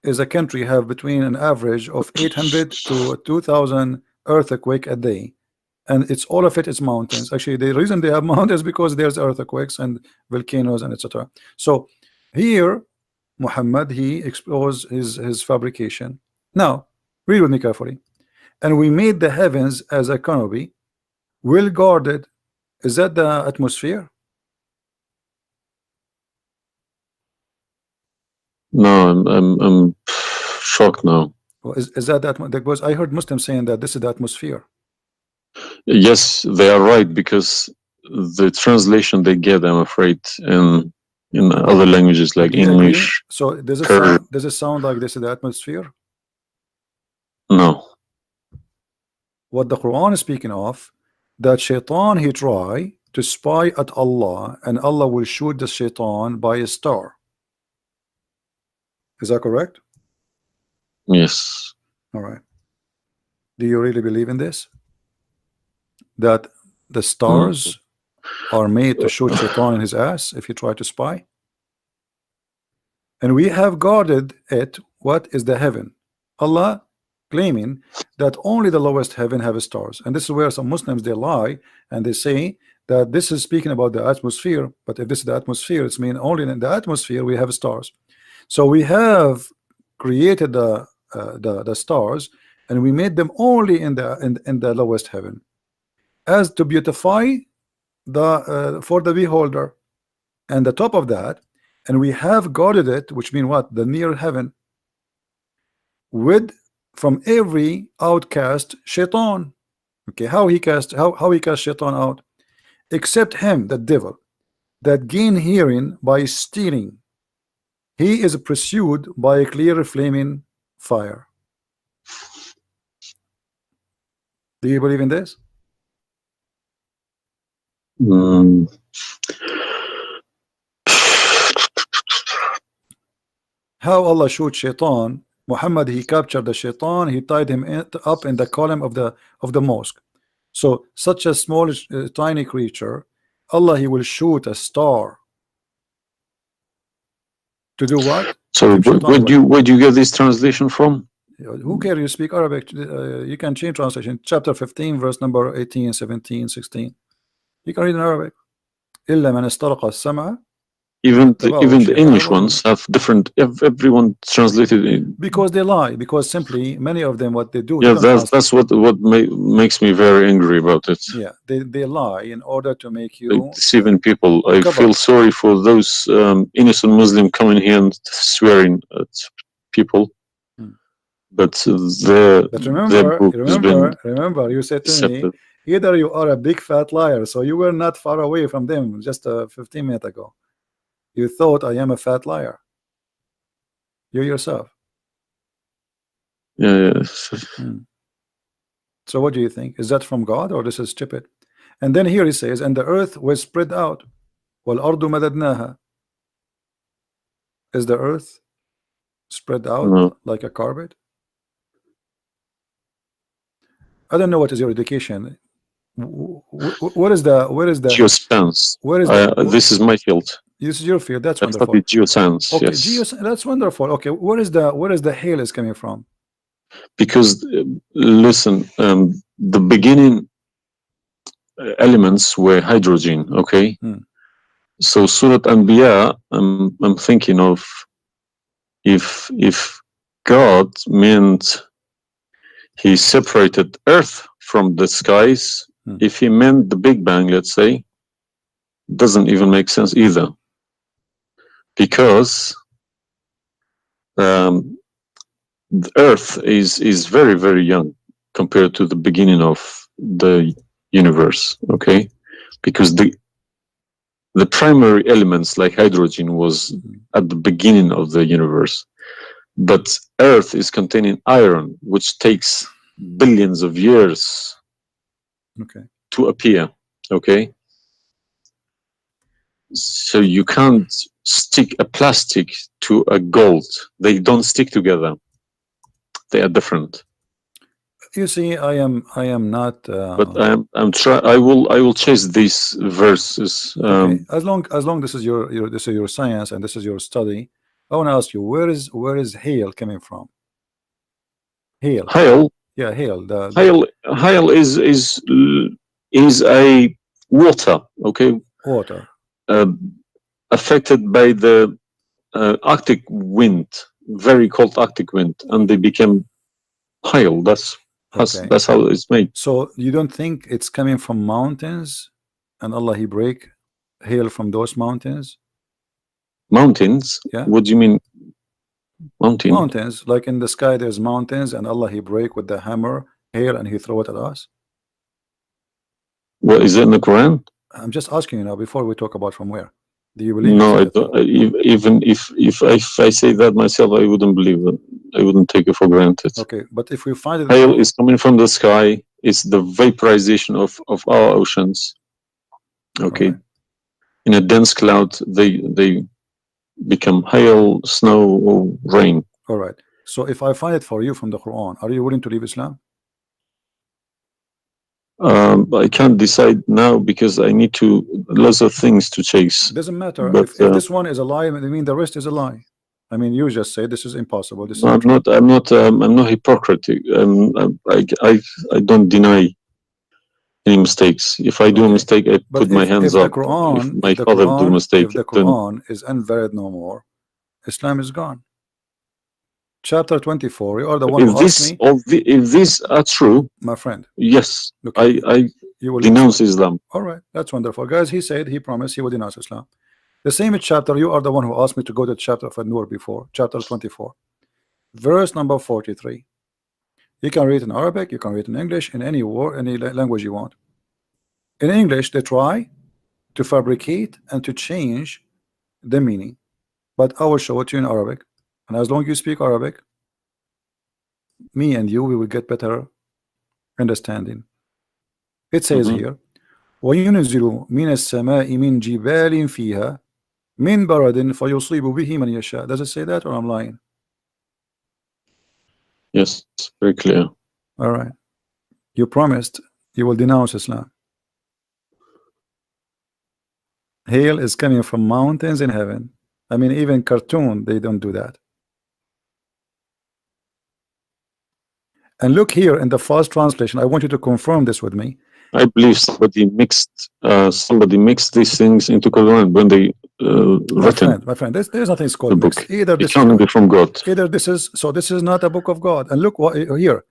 Speaker 1: is a country have between an average of 800 to 2,000 earthquake a day, and it's all of it is mountains. Actually, the reason they have mountains because there's earthquakes and volcanoes and etc. So here Muhammad he exposed his fabrication. Now read with me carefully. And we made the heavens as a canopy, well guarded. Is that the atmosphere?
Speaker 2: No, I'm shocked now.
Speaker 1: Well, is that because I heard Muslims saying that this is the atmosphere.
Speaker 2: Yes, they are right, because the translation they get, I'm afraid, in other languages like English.
Speaker 1: So does it sound like this is the atmosphere?
Speaker 2: No.
Speaker 1: What the Quran is speaking of, that shaitan he try to spy at Allah, and Allah will shoot the shaitan by a star. Is that correct?
Speaker 2: Yes.
Speaker 1: All right. Do you really believe in this? That the stars are made to shoot shaitan in his ass if you try to spy? And we have guarded it. What is the heaven? Allah claiming that only the lowest heaven have stars, and this is where some Muslims they lie and they say that this is speaking about the atmosphere. But if this is the atmosphere, it's mean only in the atmosphere we have stars. So we have created the stars, and we made them only in the lowest heaven, as to beautify the for the beholder. And the top of that, and we have guarded it, which means what? The near heaven, with from every outcast shaitan. Okay, how he cast shaitan out? Except him, the devil, that gain hearing by stealing. He is pursued by a clear flaming fire. Do you believe in this? How Allah shoot shaitan? Muhammad, he captured the shaitan, he tied him up in the column of the mosque. So such a small tiny creature, Allah, he will shoot a star to do what?
Speaker 2: So where do you get this translation from?
Speaker 1: Who cares? You speak Arabic, you can change translation. Chapter 15 verse number 18, 17, 16. You can read in Arabic. إلا من استرق السمع.
Speaker 2: Even the English ones have different. Everyone translated in,
Speaker 1: because they lie. Because simply many of them, what they do.
Speaker 2: Yeah, that's what makes me very angry about it.
Speaker 1: Yeah, they lie in order to make you
Speaker 2: deceiving people. I feel sorry for those innocent Muslim coming here and swearing at people. But
Speaker 1: remember, you said to me, either you are a big fat liar, so you were not far away from them just 15 minutes ago. You thought I am a fat liar. You yourself.
Speaker 2: Yeah.
Speaker 1: So what do you think? Is that from God or this is stupid? And then here he says, and the earth was spread out. وَالْأَرْضُ مَدَدْنَاهَا. Is the earth spread out like a carpet? I don't know what is your education. What is the
Speaker 2: geoscience?
Speaker 1: Where is
Speaker 2: this is my field.
Speaker 1: This is your field. That's wonderful.
Speaker 2: Geoscience.
Speaker 1: Okay,
Speaker 2: yes.
Speaker 1: That's wonderful. Okay, where is the hail is coming from?
Speaker 2: Because listen, the beginning elements were hydrogen. Okay, so Surah Anbiya, I'm thinking of if God meant he separated earth from the skies, if he meant the Big Bang, let's say, doesn't even make sense either, because the earth is very, very young compared to the beginning of the universe. Okay, because the primary elements like hydrogen was at the beginning of the universe, but earth is containing iron, which takes billions of years to appear. Okay, so you can't stick a plastic to a gold. They don't stick together. They are different.
Speaker 1: You see, I am not.
Speaker 2: But I will chase these verses.
Speaker 1: Okay. As long this is your science and this is your study, I want to ask you, where is hail coming from? Hail.
Speaker 2: Hail.
Speaker 1: Yeah, hail.
Speaker 2: Hail is a water. Okay.
Speaker 1: Water.
Speaker 2: Affected by the Arctic wind, very cold Arctic wind, and they became hail. That's how it's made.
Speaker 1: So you don't think it's coming from mountains, and Allah he break hail from those mountains?
Speaker 2: Mountains?
Speaker 1: Yeah.
Speaker 2: What do you mean?
Speaker 1: Mountains, like in the sky, there's mountains, and Allah he break with the hammer hail, and he throw it at us.
Speaker 2: Well, is it in the Quran?
Speaker 1: I'm just asking you now before we talk about from where. Do you believe?
Speaker 2: No, I don't. Even if I say that myself, I wouldn't believe it. I wouldn't take it for granted.
Speaker 1: Okay, but if we find it,
Speaker 2: hail is coming from the sky. It's the vaporization of our oceans. Okay, in a dense cloud, they become hail, snow, or rain.
Speaker 1: All right. So if I find it for you from the Quran, are you willing to leave Islam?
Speaker 2: I can't decide now because I need lots of things to chase.
Speaker 1: Doesn't matter. But, if this one is a lie, I mean the rest is a lie. I mean, you just say this is impossible. This is
Speaker 2: I'm not hypocritic. I don't deny any mistakes. If I do a mistake, I put my hands up. If my father do a mistake,
Speaker 1: if the Quran is invalid no more, Islam is gone. Chapter 24. You are the one who asked me.
Speaker 2: If these are true,
Speaker 1: my friend.
Speaker 2: Yes, I denounce Islam.
Speaker 1: All right, that's wonderful, guys. He said he promised he would denounce Islam. The same chapter, you are the one who asked me to go to the chapter of An-Nur before, chapter 24, verse number 43. You can read in Arabic, you can read in English, in any word, any language you want. In English, they try to fabricate and to change the meaning, but I will show it to you in Arabic, and as long as you speak Arabic, me and you, we will get better understanding. It says here, وَيُنْزِلُ مِنَ السَّمَاءِ مِنْ جِبَالٍ فِيهَا مِنْ بَرَدٍ فَيُصِيبُ بِهِ مَنْ يَشَاءُ. Does it say that, or I'm lying?
Speaker 2: Yes, very clear.
Speaker 1: All right. You promised you will denounce Islam. Hail is coming from mountains in heaven. I mean, even cartoon, they don't do that. And look here in the first translation. I want you to confirm this with me.
Speaker 2: I believe somebody mixed these things into Quran when they written.
Speaker 1: My friend, there's nothing called
Speaker 2: book.
Speaker 1: mixed. Either this
Speaker 2: it can't be from God.
Speaker 1: Either this is this is not a book of God. And look what here.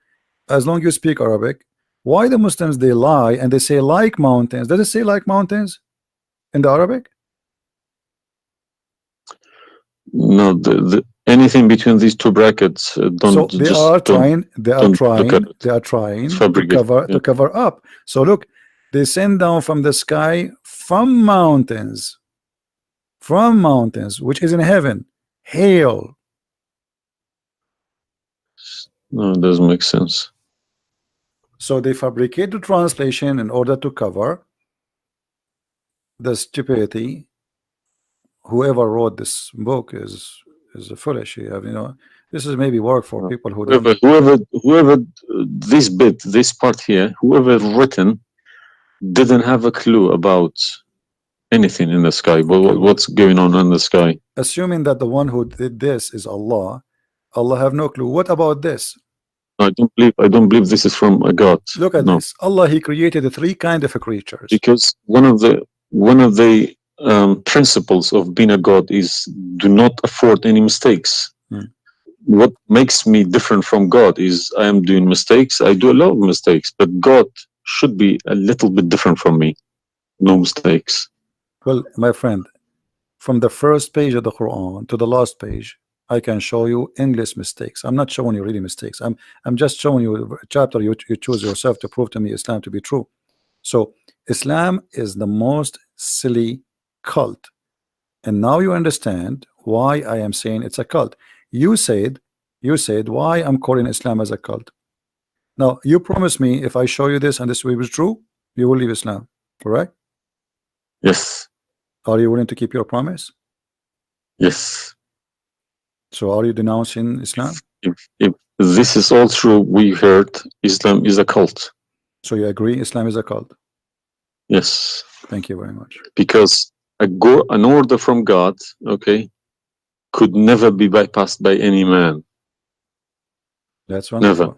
Speaker 1: As long as you speak Arabic, why the Muslims they lie and they say like mountains? Does it say like mountains in the Arabic?
Speaker 2: No, anything between these two brackets don't.
Speaker 1: So they are trying to cover up. So look, they send down from the sky from mountains, which is in heaven, hail.
Speaker 2: No, it doesn't make sense.
Speaker 1: So they fabricate the translation in order to cover the stupidity. Whoever wrote this book is foolish. You know, this is maybe work for people who
Speaker 2: whoever this part here, whoever written didn't have a clue about anything in the sky. What's going on in the sky?
Speaker 1: Assuming that the one who did this is Allah, Allah have no clue. What about this?
Speaker 2: I don't believe this is from a God.
Speaker 1: Look at this. Allah, He created three kind of creatures.
Speaker 2: Because one of the principles of being a God is do not afford any mistakes. What makes me different from God is I am doing mistakes. I do a lot of mistakes, but God should be a little bit different from me. No mistakes.
Speaker 1: Well, my friend, from the first page of the Quran to the last page, I can show you endless mistakes. I'm not showing you really mistakes. I'm just showing you a chapter you choose yourself to prove to me Islam to be true. So Islam is the most silly cult, and now you understand why I am saying it's a cult. You said why I'm calling Islam as a cult. Now you promise me if I show you this and this will be true, you will leave Islam, correct?
Speaker 2: Yes.
Speaker 1: Are you willing to keep your promise?
Speaker 2: Yes.
Speaker 1: So are you denouncing Islam?
Speaker 2: If this is all true, we heard Islam is a cult.
Speaker 1: So you agree Islam is a cult?
Speaker 2: Yes.
Speaker 1: Thank you very much.
Speaker 2: Because an order from God, okay, could never be bypassed by any man.
Speaker 1: That's wonderful.
Speaker 2: Never.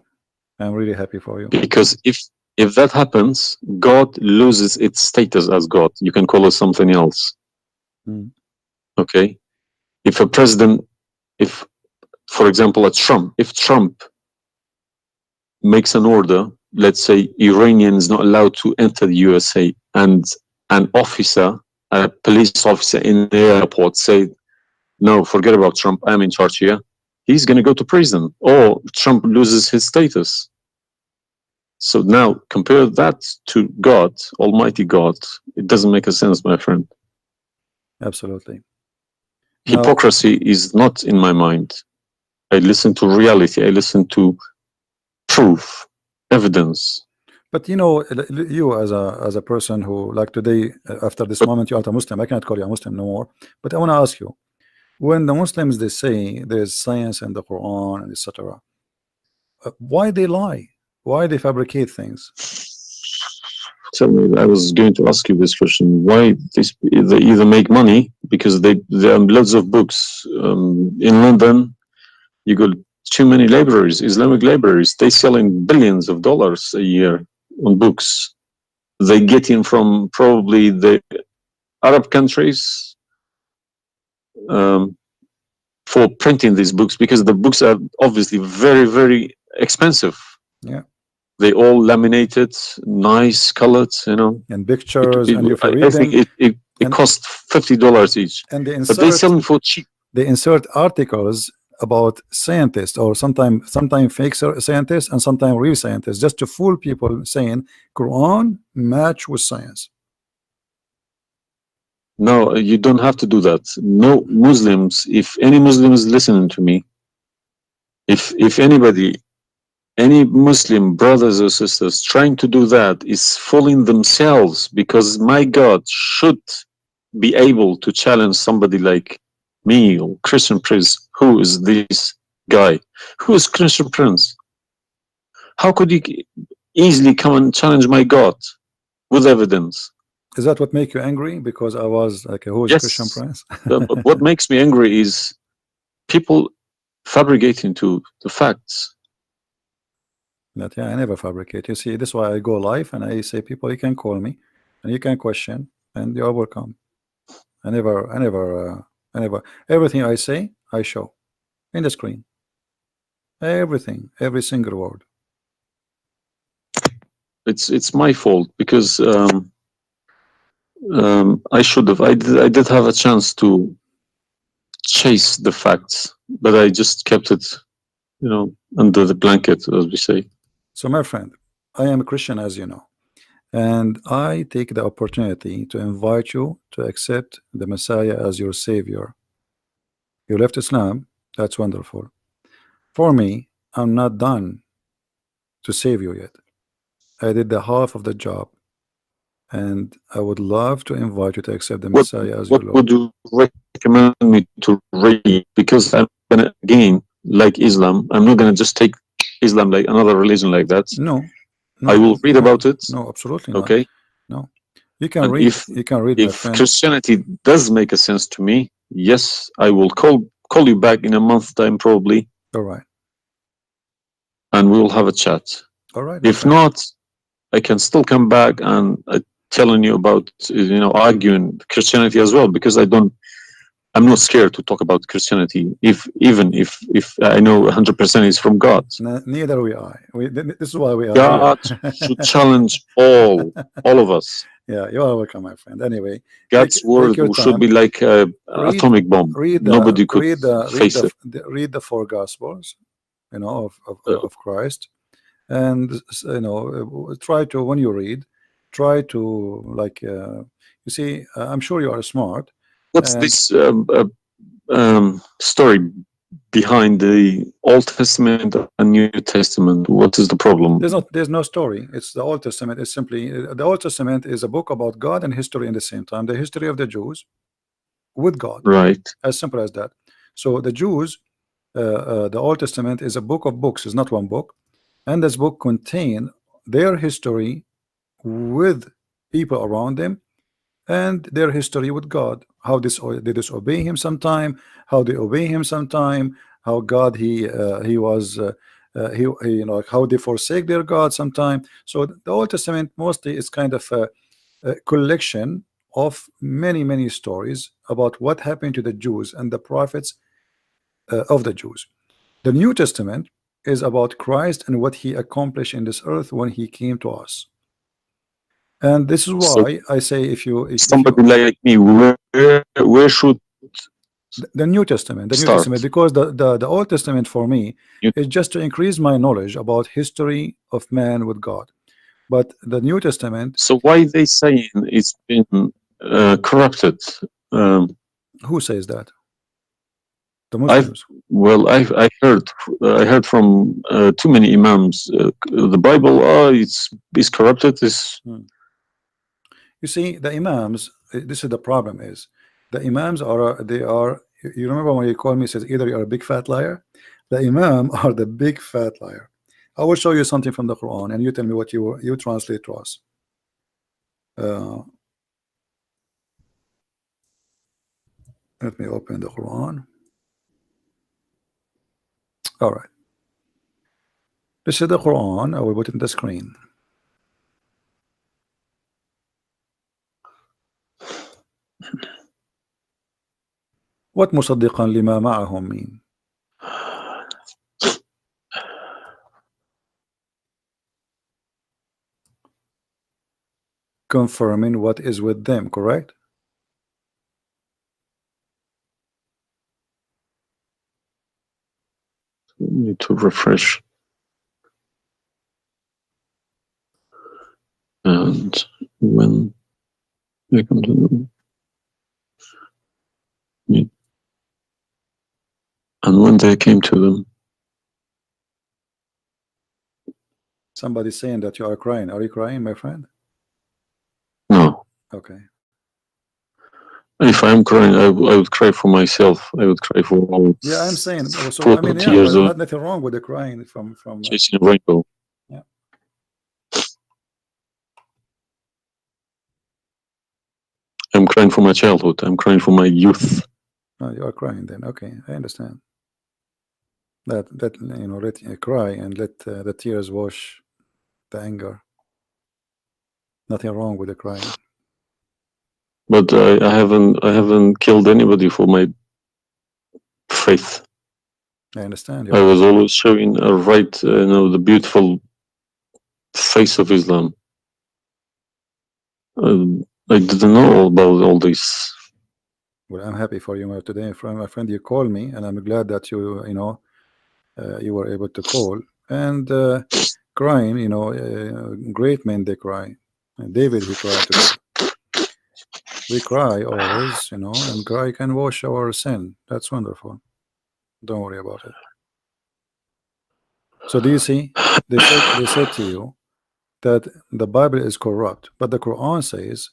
Speaker 1: I'm really happy for you.
Speaker 2: Because if that happens, God loses its status as God. You can call it something else. Okay? If a president, for example, if Trump makes an order, let's say Iranian is not allowed to enter the USA, and an officer, a police officer in the airport say, no, forget about Trump, I'm in charge here, he's going to go to prison, or Trump loses his status. So now compare that to God, Almighty God. It doesn't make a sense, my friend.
Speaker 1: Absolutely.
Speaker 2: Hypocrisy is not in my mind. I listen to reality. I listen to proof, evidence.
Speaker 1: But you know, you as a person who, like today, after this moment, you are a Muslim. I cannot call you a Muslim no more. But I want to ask you, when the Muslims they say there is science in the Quran and etc., why they lie? Why they fabricate things?
Speaker 2: Tell me, I was going to ask you this question. Why they either make money because there are loads of books in London. You got too many libraries, Islamic libraries. They selling billions of dollars a year on books. They get in from probably the Arab countries for printing these books, because the books are obviously very, very expensive.
Speaker 1: Yeah.
Speaker 2: They all laminated, nice, colored, you know.
Speaker 1: And pictures, and if you read
Speaker 2: I think It costs $50 each,
Speaker 1: and
Speaker 2: but they sell them for cheap.
Speaker 1: they insert articles about scientists, or sometimes fake scientists and sometimes real scientists, just to fool people, saying Quran match with science.
Speaker 2: No, you don't have to do that. No Muslims, if any Muslim is listening to me, if anybody, any Muslim brothers or sisters trying to do that is fooling themselves, because my God should be able to challenge somebody like me or Christian Prince. Who is this guy? Who is Christian Prince? How could he easily come and challenge my God with evidence?
Speaker 1: Is that what make you angry? Because I was like, who is
Speaker 2: Yes.
Speaker 1: Christian Prince?
Speaker 2: But what makes me angry is people fabricating to the facts.
Speaker 1: But yeah, I never fabricate. You see, this is why I go live and I say, people, you can call me and you can question, and you are welcome. I never, everything I say, I show in the screen. Everything, every single word.
Speaker 2: It's my fault, because I should have. I did have a chance to chase the facts, but I just kept it, you know, under the blanket, as we say.
Speaker 1: So, my friend, I am a Christian, as you know, and I take the opportunity to invite you to accept the Messiah as your Savior. You left Islam, that's wonderful. For me, I'm not done to save you yet. I did the half of the job, and I would love to invite you to accept the Messiah as your Lord.
Speaker 2: What would you recommend me to read? Because I'm gonna, again, like Islam, I'm not gonna just take Islam like another religion like that.
Speaker 1: No,
Speaker 2: I will read about it.
Speaker 1: No, absolutely not.
Speaker 2: Okay.
Speaker 1: No, you can
Speaker 2: And
Speaker 1: read. You can read, my
Speaker 2: if
Speaker 1: friend.
Speaker 2: Christianity does make a sense to me, yes, I will call you back in a month's time, probably,
Speaker 1: All right.
Speaker 2: and we will have a chat.
Speaker 1: All right. my
Speaker 2: If
Speaker 1: friend.
Speaker 2: not, I can still come back and telling you about, you know, arguing Christianity as well, because I'm not scared to talk about Christianity, even if I know 100% is from God.
Speaker 1: Neither we are. This is why we are
Speaker 2: God
Speaker 1: here.
Speaker 2: should challenge all of us.
Speaker 1: Yeah, you are welcome, my friend. Anyway,
Speaker 2: God's word should be like an atomic bomb. Nobody could face it.
Speaker 1: Read the four Gospels, you know, of Christ, and you know, try to, when you read, try to, like, you see, I'm sure you are smart.
Speaker 2: What's this story behind the Old Testament and New Testament? What is the problem?
Speaker 1: There's no story. It's the Old Testament. It's simply, the Old Testament is a book about God and history in the same time. The history of the Jews with God,
Speaker 2: right?
Speaker 1: As simple as that. So the Jews, the Old Testament is a book of books. It's not one book, and this book contain their history with people around them, and their history with God. How they disobey Him sometime, how they obey Him sometime, how God He was he you know, how they forsake their God sometime. So the Old Testament mostly is kind of a collection of many stories about what happened to the Jews and the prophets of the Jews. The New Testament is about Christ and what He accomplished in this earth when He came to us. And this is why I say, if
Speaker 2: somebody like me, where should
Speaker 1: the New Testament,
Speaker 2: start?
Speaker 1: Because the Old Testament for me is just to increase my knowledge about history of man with God. But the New Testament.
Speaker 2: So why they saying it's been corrupted?
Speaker 1: Who says that? The Muslims.
Speaker 2: I heard from too many imams. The Bible, it's corrupted.
Speaker 1: You see, the imams. This is the problem. Is the imams are You remember when you called me, says either you're a big fat liar. The imam are the big fat liar. I will show you something from the Quran, and you tell me what you translate to us. Let me open the Quran. All right. This is the Quran. I will put it in the screen. What مصدقا لما معهم mean? Confirming what is with them, correct?
Speaker 2: Need to refresh. And when they come to them, and when they came to them,
Speaker 1: Somebody's saying that you are crying. Are you crying, my friend?
Speaker 2: no.
Speaker 1: Okay.
Speaker 2: If I'm crying, I would cry for myself. I would cry for all.
Speaker 1: Yeah, I'm saying. So
Speaker 2: 40
Speaker 1: I mean, yeah,
Speaker 2: years of
Speaker 1: nothing wrong with the crying from.
Speaker 2: chasing a rainbow.
Speaker 1: Yeah.
Speaker 2: I'm crying for my childhood. I'm crying for my youth.
Speaker 1: No, you are crying then. Okay, I understand. That you know, let cry and let the tears wash the anger. Nothing wrong with the crying.
Speaker 2: But I haven't killed anybody for my faith.
Speaker 1: I understand.
Speaker 2: I was always showing the beautiful face of Islam. I didn't know about all this.
Speaker 1: Well, I'm happy for you today, my friend. You called me, and I'm glad that you know you were able to call. And crying, you know, great men they cry. And David, he cried today. We cry always, you know, and cry can wash our sin. That's wonderful. Don't worry about it. So do you see? They said to you that the Bible is corrupt, but the Quran says,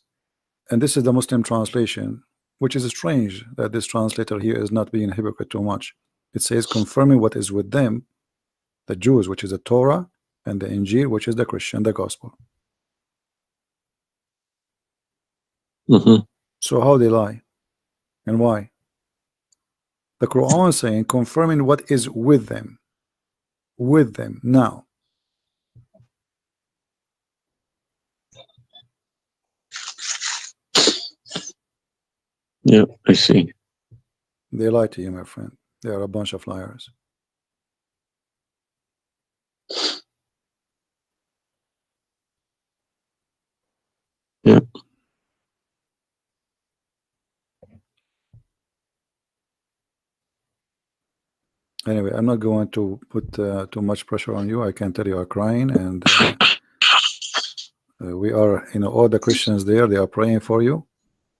Speaker 1: and this is the Muslim translation, which is strange that this translator here is not being hypocrite too much. It says confirming what is with them, the Jews, which is the Torah, and the Injil, which is the Christian, the gospel. So how they lie and why? The Quran is saying confirming what is with them now.
Speaker 2: Yeah, I see.
Speaker 1: They lie to you, my friend. They are a bunch of liars.
Speaker 2: Yeah.
Speaker 1: Anyway, I'm not going to put too much pressure on you. I can tell you are crying, and we are, you know, all the Christians there, they are praying for you.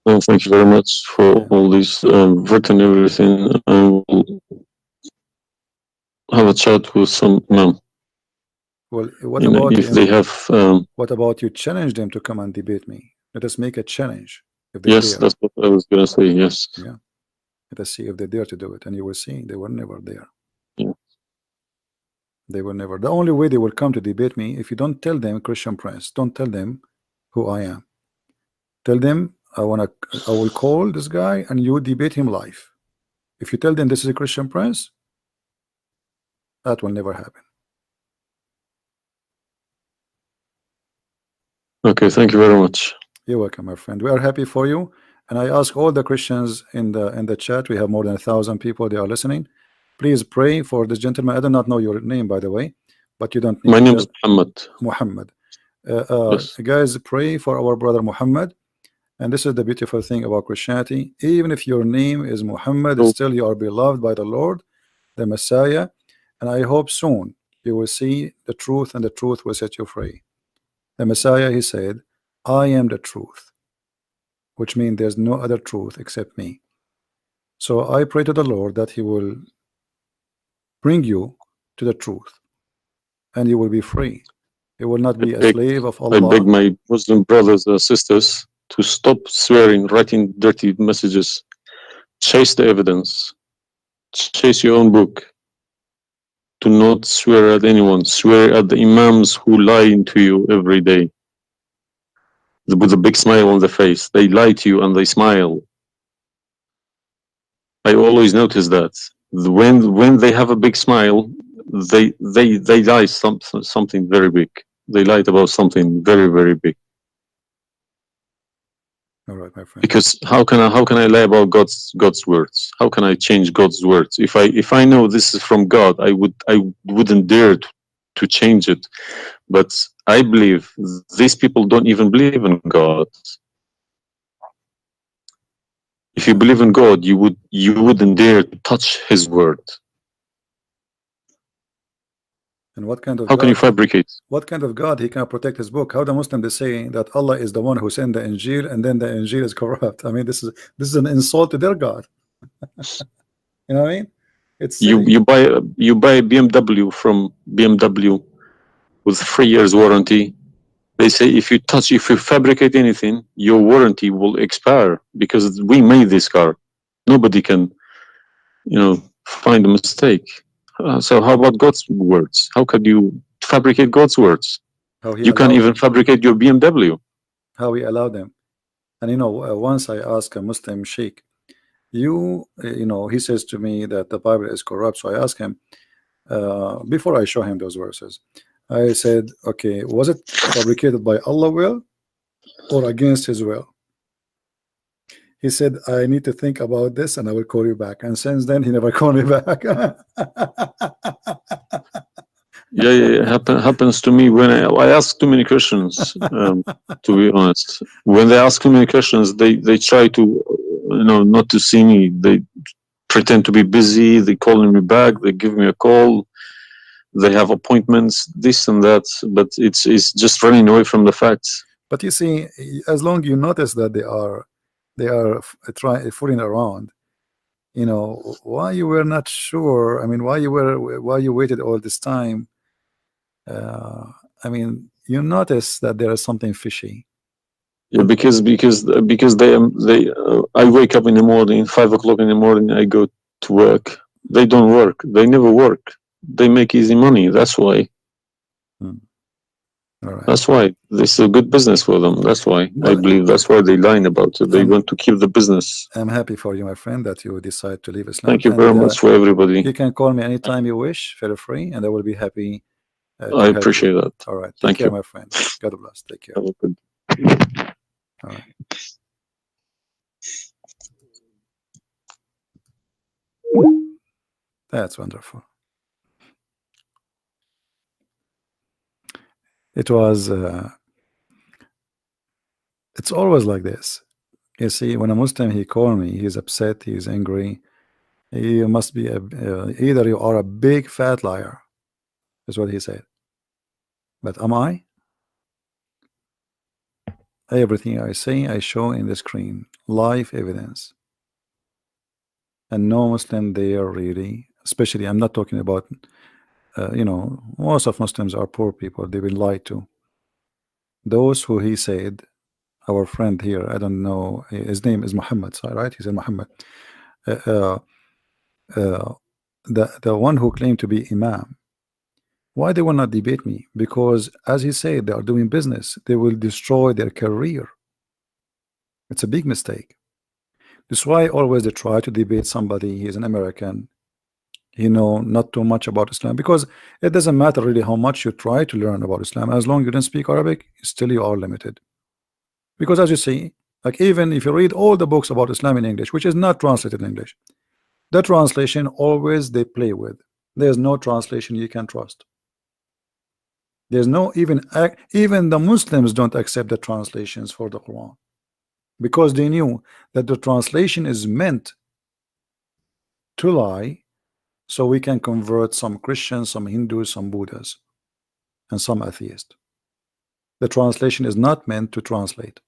Speaker 2: Well, thank you very much for all this written everything. I will have a chat with some imam.
Speaker 1: Well, what about
Speaker 2: if they have?
Speaker 1: What about you challenge them to come and debate me? Let us make a challenge. If they
Speaker 2: Yes,
Speaker 1: dare.
Speaker 2: that's what I was gonna say. Yes.
Speaker 1: Yeah. Let us see if they dare to do it, and you will see they were never there.
Speaker 2: Yeah.
Speaker 1: They will never. The only way they will come to debate me, if you don't tell them, Christian Prince, don't tell them who I am. Tell them I will call this guy and you debate him live. If you tell them this is a Christian Prince, that will never happen.
Speaker 2: Okay, thank you very much.
Speaker 1: You're welcome, my friend. We are happy for you, and I ask all the Christians in the chat. We have more than 1,000 people. They are listening. Please pray for this gentleman. I do not know your name, by the way, but you don't need.
Speaker 2: My name is Muhammad.
Speaker 1: Muhammad.
Speaker 2: Yes.
Speaker 1: Guys, pray for our brother Muhammad. And this is the beautiful thing about Christianity. Even if your name is Muhammad, still you are beloved by the Lord, the Messiah. And I hope soon you will see the truth, and the truth will set you free. The Messiah, he said, I am the truth, which means there's no other truth except me. So I pray to the Lord that he will bring you to the truth, and you will be free. You will not be a slave of Allah.
Speaker 2: I beg my Muslim brothers and sisters to stop swearing, writing dirty messages. Chase the evidence. Chase your own book. Do not swear at anyone. Swear at the imams who lie to you every day. With a big smile on their face. They lie to you and they smile. I always notice that. When they have a big smile, they lie something very big. They lied about something very, very big.
Speaker 1: All right, my friend.
Speaker 2: Because how can I lie about God's words? How can I change God's words? If I know this is from God, I wouldn't dare to change it. But I believe these people don't even believe in God. If you believe in God, you wouldn't dare to touch His word.
Speaker 1: And what kind of
Speaker 2: How can you
Speaker 1: God?
Speaker 2: fabricate?
Speaker 1: What kind of God he can protect his book? How the Muslim they say that Allah is the one who sent the Injil, and then the Injil is corrupt? I mean, this is an insult to their God. You know what I mean? It's silly.
Speaker 2: You buy a BMW from BMW with 3 years warranty. They say if you fabricate anything, your warranty will expire because we made this car. Nobody can, find a mistake. So how about God's words? How could you fabricate God's words?
Speaker 1: How he
Speaker 2: You can't
Speaker 1: allowed
Speaker 2: even
Speaker 1: them.
Speaker 2: fabricate your BMW.
Speaker 1: How he allowed them. And once I asked a Muslim sheikh, he says to me that the Bible is corrupt. So I asked him, before I show him those verses, I said, okay, was it fabricated by Allah will or against his will? He said, I need to think about this and I will call you back. And since then he never called me back.
Speaker 2: Yeah. Happens to me when I ask too many questions. To be honest, when they ask too many questions, they try to, not to see me. They pretend to be busy. They calling me back. They give me a call. They have appointments, this and that. But it's just running away from the facts.
Speaker 1: But you see, as long you notice that they are trying fooling around, why you were not sure. I mean, why you waited all this time. I mean, you notice that there is something fishy.
Speaker 2: Yeah, because I wake up in the morning, 5 o'clock in the morning. I go to work. They don't work. They never work. They make easy money. That's why.
Speaker 1: All right.
Speaker 2: That's why this is a good business for them. That's why I believe that's why they lying about it. They want to keep the business.
Speaker 1: I'm happy for you, my friend, that you decide to leave Islam.
Speaker 2: Thank you very much for everybody.
Speaker 1: You can call me anytime you wish. Feel free, and I will be happy.
Speaker 2: I appreciate that.
Speaker 1: All right.
Speaker 2: Thank
Speaker 1: Take care,
Speaker 2: you,
Speaker 1: my friend. God bless. Take care.
Speaker 2: Have a good.
Speaker 1: All right. That's wonderful. It was. It's always like this. You see, when a Muslim he call me, he's upset, he's angry. You must be either you are a big fat liar. That's what he said. But am I? Everything I say, I show in the screen, live evidence. And no Muslim there really, especially I'm not talking about, most of Muslims are poor people. They've been lied to. Those who he said, our friend here, I don't know, his name is Muhammad, right? He said Muhammad. The one who claimed to be Imam. Why they will not debate me? Because as he said, they are doing business. They will destroy their career. It's a big mistake. That's why always they try to debate somebody. He's an American. Not too much about Islam, because it doesn't matter really how much you try to learn about Islam. As long as you don't speak Arabic, still you are limited. Because as you see, like even if you read all the books about Islam in English, which is not translated in English, the translation always they play with. There's no translation you can trust. There's no even the Muslims don't accept the translations for the Quran, because they knew that the translation is meant to lie, so we can convert some Christians, some Hindus, some Buddhas, and some atheists. The translation is not meant to translate.